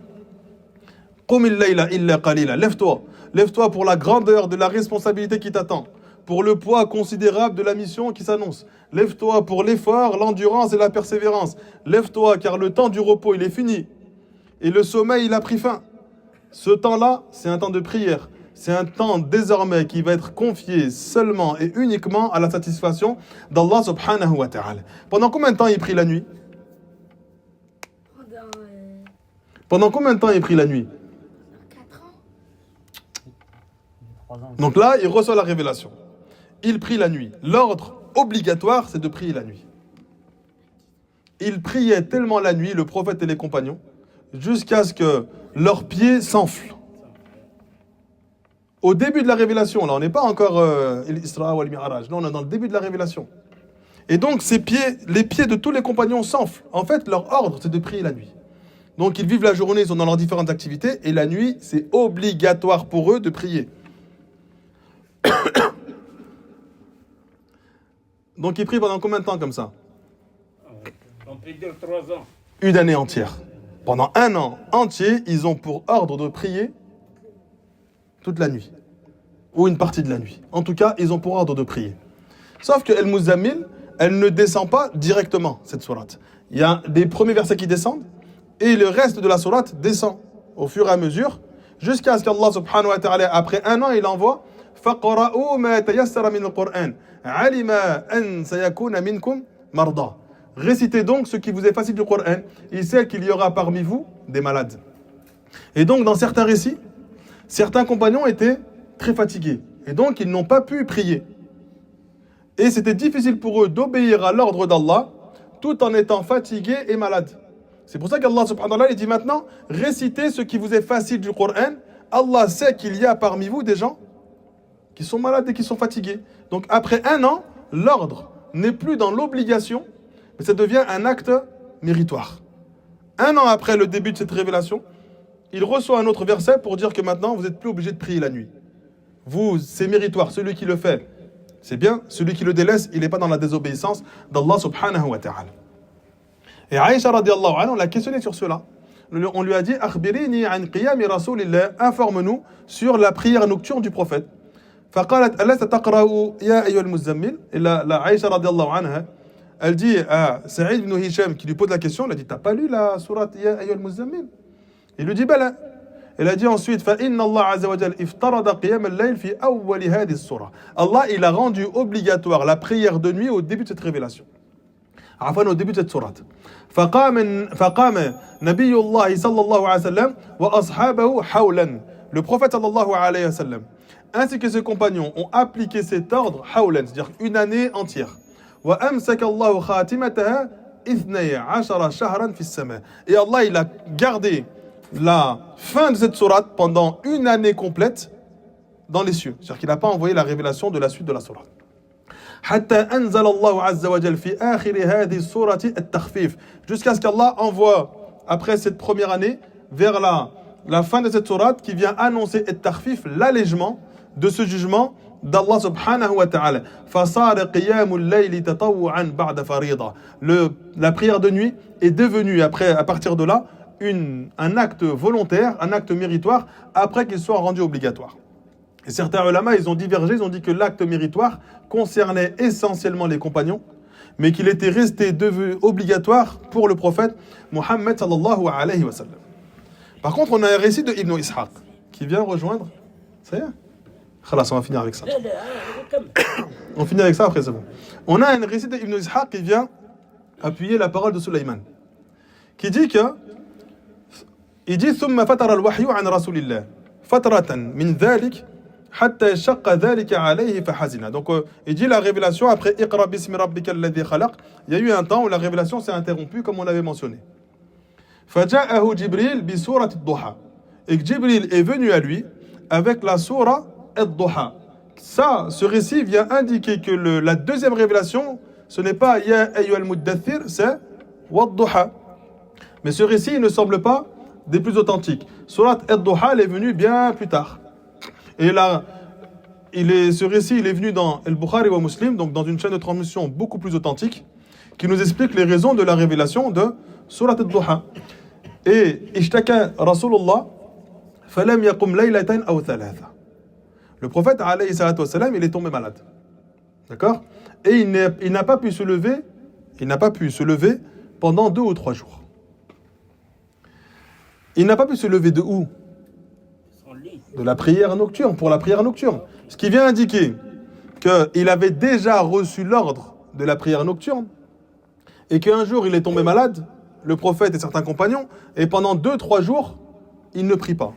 A: Qum al-layla illa qalila. Lève-toi pour la grandeur de la responsabilité qui t'attend, pour le poids considérable de la mission qui s'annonce. Lève-toi pour l'effort, l'endurance et la persévérance. Lève-toi car le temps du repos il est fini et le sommeil il a pris fin. Ce temps-là, c'est un temps de prière. C'est un temps désormais qui va être confié seulement et uniquement à la satisfaction d'Allah subhanahu wa ta'ala. Pendant combien de temps il prie la nuit? Pendant combien de temps il prie la nuit?
E: 4 ans.
B: 3 ans.
A: Donc là, il reçoit la révélation. Il prie la nuit. L'ordre obligatoire, c'est de prier la nuit. Il priait tellement la nuit, le prophète et les compagnons, jusqu'à ce que leurs pieds s'enflent. Au début de la révélation, là, on n'est pas encore l'Isra ou al-Mi'raj, non, on est dans le début de la révélation. Et donc, les pieds de tous les compagnons s'enflent. En fait, leur ordre, c'est de prier la nuit. Donc, ils vivent la journée, ils sont dans leurs différentes activités, et la nuit, c'est obligatoire pour eux de prier. Donc, ils prient pendant combien de temps comme ça?
C: On peut dire 3 ans.
A: Une année entière. Pendant un an entier, ils ont pour ordre de prier toute la nuit. Ou une partie de la nuit. En tout cas, ils ont pour ordre de prier. Sauf que Al-Muzammil, elle ne descend pas directement, cette sourate. Il y a des premiers versets qui descendent, et le reste de la sourate descend au fur et à mesure, jusqu'à ce qu'Allah subhanahu wa ta'ala, après un an, il envoie فَقْرَأُوا مَا تَيَسَّرَ مِنَ الْقُرْآنِ عَلِمَ أَنْ سَيَكُونَ مِنْكُمْ مَرْضَى. Récitez donc ce qui vous est facile du Coran. Il sait qu'il y aura parmi vous des malades. Et donc, dans certains récits, certains compagnons étaient très fatigués. Et donc, ils n'ont pas pu prier. Et c'était difficile pour eux d'obéir à l'ordre d'Allah tout en étant fatigués et malades. C'est pour ça qu'Allah subhanahu wa ta'ala dit maintenant, récitez ce qui vous est facile du Coran. Allah sait qu'il y a parmi vous des gens qui sont malades et qui sont fatigués. Donc après 1 an, l'ordre n'est plus dans l'obligation, mais ça devient un acte méritoire. 1 an après le début de cette révélation, il reçoit un autre verset pour dire que maintenant, vous n'êtes plus obligé de prier la nuit. Vous, c'est méritoire, celui qui le fait, c'est bien. Celui qui le délaisse, il n'est pas dans la désobéissance d'Allah subhanahu wa ta'ala. Et Aïcha radiallahu anha, on l'a questionné sur cela. On lui a dit, Akhbirini an qiyami rasulillah, informe-nous sur la prière nocturne du prophète. فقالت ألست تقرأ يا أيها المزمل. Et la Aïcha radiallahu anha, elle dit à Saïd ibn Hisham qui lui pose la question, elle a dit, t'as pas lu la sourate Ya ayyuhal muzammil? Il lui dit, bala. Elle a dit ensuite, فإن الله عز وجل افترض قيام الليل في أول هذه السورة. Allah, il a rendu obligatoire la prière de nuit au début de cette révélation. عفوا au début de cette sourate. فقام نبي الله صلى الله عليه وسلم وأصحابه حولا. Le prophète صلى الله عليه وسلم ainsi que ses compagnons ont appliqué cet ordre حولا, c'est-à-dire une année entière. وأمسك الله خاتمتها 12 شهرا في السماء. Et Allah, il a gardé la fin de cette sourate pendant une année complète dans les cieux. C'est-à-dire qu'il n'a pas envoyé la révélation de la suite de la sourate. حتى أنزل الله عز وجل في آخر هذه السورة التخفيف. Jusqu'à ce qu'Allah envoie, après cette première année, vers la fin de cette sourate qui vient annoncer التخفيف, l'allègement de ce jugement d'Allah subhanahu wa ta'ala. فصار قيام الليل تطوعا بعد فريضة. La prière de nuit est devenue, à partir de là, un acte volontaire, un acte méritoire, après qu'il soit rendu obligatoire. Et certains ulama, ils ont divergé, ils ont dit que l'acte méritoire concernait essentiellement les compagnons, mais qu'il était resté obligatoire pour le prophète Muhammad sallallahu alayhi wa sallam. Par contre, on a un récit de Ibn Ishaq qui vient rejoindre. Ça y est? Khalas, on va finir avec ça. On finit avec ça, après c'est bon. On a un récit de Ibn Ishaq qui vient appuyer la parole de Sulaiman, qui dit que il dit ثم فتر الوحي عن رسول الله فترة من ذلك حتى شق ذلك عليه فحزن. Donc il dit la révélation après اقرأ باسم ربك الذي خلق. Il y a eu un temps où la révélation s'est interrompue comme on l'avait mentionné. فجاءه جبريل بسورة الضحى. Et que Jibril est venu à lui avec la sourate الضحى. Ça, ce récit vient indiquer que la deuxième révélation, ce n'est pas Ya ayyuhal muddathir, c'est Wadduha. Mais ce récit ne semble pas des plus authentiques. Surat Ad-Duha, elle est venue bien plus tard. Et là, ce récit, il est venu dans Al-Bukhari wa Muslim, donc dans une chaîne de transmission beaucoup plus authentique, qui nous explique les raisons de la révélation de Surat Ad-Duha. Et Ishtaka Rasulullah, falam yaqum laylatan aw thalatha. Le prophète, alayhi salatu wassalam, il est tombé malade. D'accord? Et il n'a pas pu se lever pendant 2 ou 3 jours. Il n'a pas pu se lever de où? De la prière nocturne, pour la prière nocturne. Ce qui vient indiquer qu'il avait déjà reçu l'ordre de la prière nocturne et qu'un jour il est tombé malade, le prophète et certains compagnons, et pendant 2-3 jours, il ne prie pas.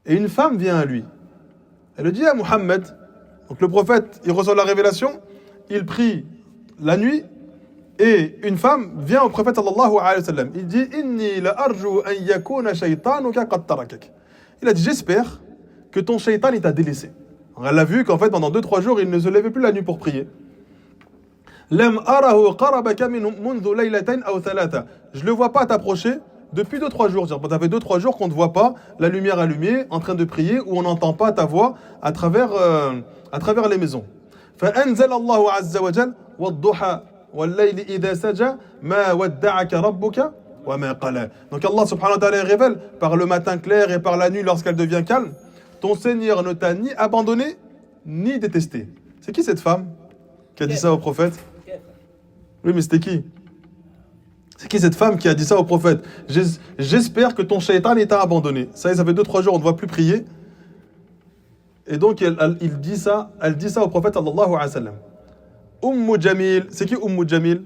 A: Et une femme vient à lui. Elle le dit à Muhammad. Donc le prophète, il reçoit la révélation, il prie la nuit, et une femme vient au prophète sallallahu alayhi wa sallam. Il dit Inni la arju an yakuna shaytanuka qad tarakak. Il a dit j'espère que ton shaytan il t'a délaissé. Alors, elle a vu qu'en fait pendant 2-3 jours il ne se levait plus la nuit pour prier. Lam arahu qarabaka mundu laylatayn aw thalatha. Je le vois pas t'approcher depuis 2-3 jours. Ça fait 2-3 jours qu'on ne voit pas la lumière allumée en train de prier ou on n'entend pas ta voix à travers les maisons. فأنزل الله عز وجل والضحى والليل إذا سجى ما ودعك ربك وما قلى. Donc Allah subhanahu wa ta'ala révèle par le matin clair et par la nuit lorsqu'elle devient calme, ton Seigneur ne t'a ni abandonné ni détesté. C'est qui cette femme qui a dit ça au prophète? Oui, mais c'était qui? C'est qui cette femme qui a dit ça au prophète? J'espère que ton shaitan t'a abandonné. Ça fait 2-3 jours, on ne voit plus prier. Et donc elle dit ça au prophète sallallahu alayhi wa sallam. Jamil. C'est qui Jamil?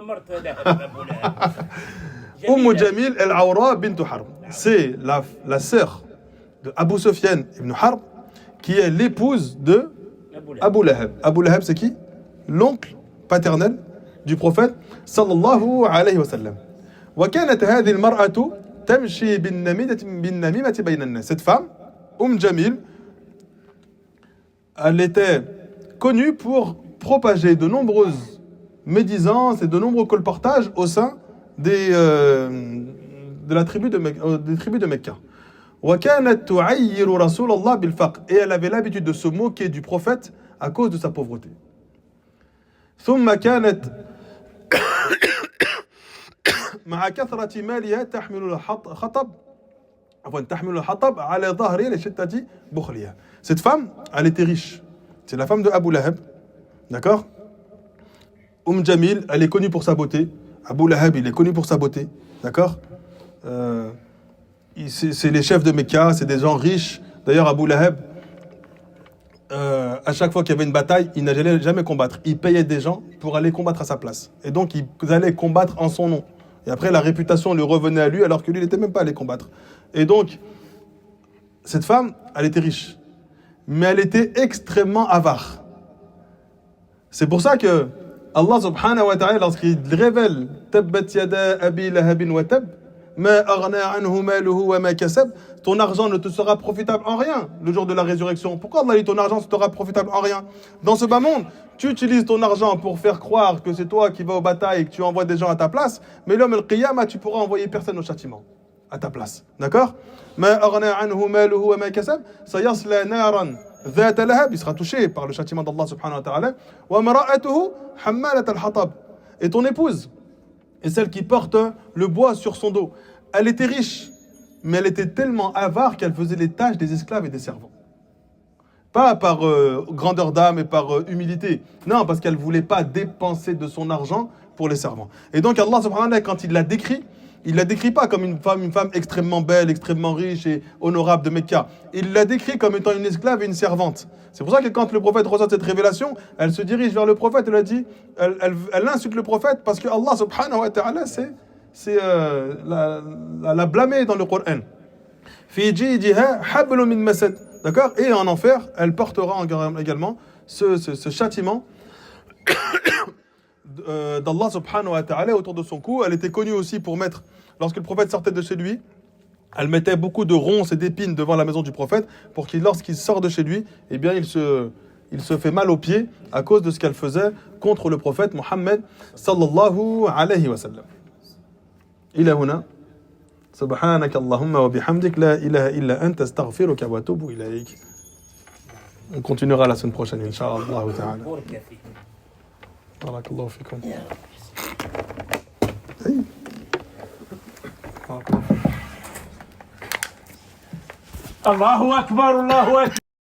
C: مرت لهب أبو لهب.
A: Umm Jamil el-Awra bint Harb. C'est la sœur de Abu Sufyan ibn Harb, qui est l'épouse de Abu Lahab. Abu Lahab, c'est qui? L'oncle paternel du prophète sallallahu alayhi wa sallam. وكانت هذه المرأة تمشي بالنميمة بين الناس. Cette femme, Jamil, elle était connue pour propager de nombreuses médisances et de nombreux colportages au sein des tribus de Mecca. وكانت تعير رسول الله بالفقر. Et elle avait l'habitude de se moquer du prophète à cause de sa pauvreté. ثم كانت مع كثرة مالها تحمل الحطب على ظهرها لشدة بخلها. Cette femme, elle était riche. C'est la femme de Abu Lahab. D'accord? Jamil, elle est connue pour sa beauté. Abu Lahab, il est connu pour sa beauté. D'accord? C'est les chefs de Mecca, c'est des gens riches. D'ailleurs, Abu Lahab, à chaque fois qu'il y avait une bataille, il n'allait jamais combattre. Il payait des gens pour aller combattre à sa place. Et donc, ils allaient combattre en son nom. Et après, la réputation lui revenait à lui, alors que lui, il n'était même pas allé combattre. Et donc, cette femme, elle était riche. Mais elle était extrêmement avare. C'est pour ça que Allah subhanahu wa ta'ala, lorsqu'il révèle Tabbat yada abi lahabin wa tab, ma aghna anhu maluhu wa ma kasab, ton argent ne te sera profitable en rien le jour de la résurrection. Pourquoi Allah dit ton argent ne te sera profitable en rien? Dans ce bas monde, tu utilises ton argent pour faire croire que c'est toi qui vas aux batailles et que tu envoies des gens à ta place, mais l'homme al-qiyamah, tu pourras envoyer personne au châtiment à ta place. D'accord? Ma aghna anhu maluhu wa ma kasab, sayasla naran ذات لهب, il sera touché par le châtiment d'Allah subhanahu wa ta'ala. Wa mara'atuhu hammalat al-hatab. Et ton épouse est celle qui porte le bois sur son dos. Elle était riche, mais elle était tellement avare qu'elle faisait les tâches des esclaves et des servants. Pas par grandeur d'âme et par humilité. Non, parce qu'elle ne voulait pas dépenser de son argent pour les servants. Et donc Allah subhanahu wa ta'ala, quand il la décrit, il ne la décrit pas comme une femme extrêmement belle, extrêmement riche et honorable de Mecca. Il la décrit comme étant une esclave et une servante. C'est pour ça que quand le prophète reçoit cette révélation, elle se dirige vers le prophète et elle insulte le prophète parce que Allah subhanahu wa ta'ala, la blâmer dans le Coran. Fi jidiha hablun min masad. D'accord? Et en enfer, elle portera également ce châtiment d'Allah subhanahu wa ta'ala autour de son cou. Elle était connue aussi pour mettre, lorsque le prophète sortait de chez lui, elle mettait beaucoup de ronces et d'épines devant la maison du prophète pour qu'il, lorsqu'il sort de chez lui, eh bien il se fait mal aux pieds à cause de ce qu'elle faisait contre le prophète Mohammed sallallahu alayhi wa sallam. Ila huna subhanaka Allahumma wa bihamdik la ilaha illa anta astaghfiruka wa atubu ilayk. On continuera la semaine prochaine inshallah ta'ala. بارك الله فيكم.
C: الله أكبر الله أكبر.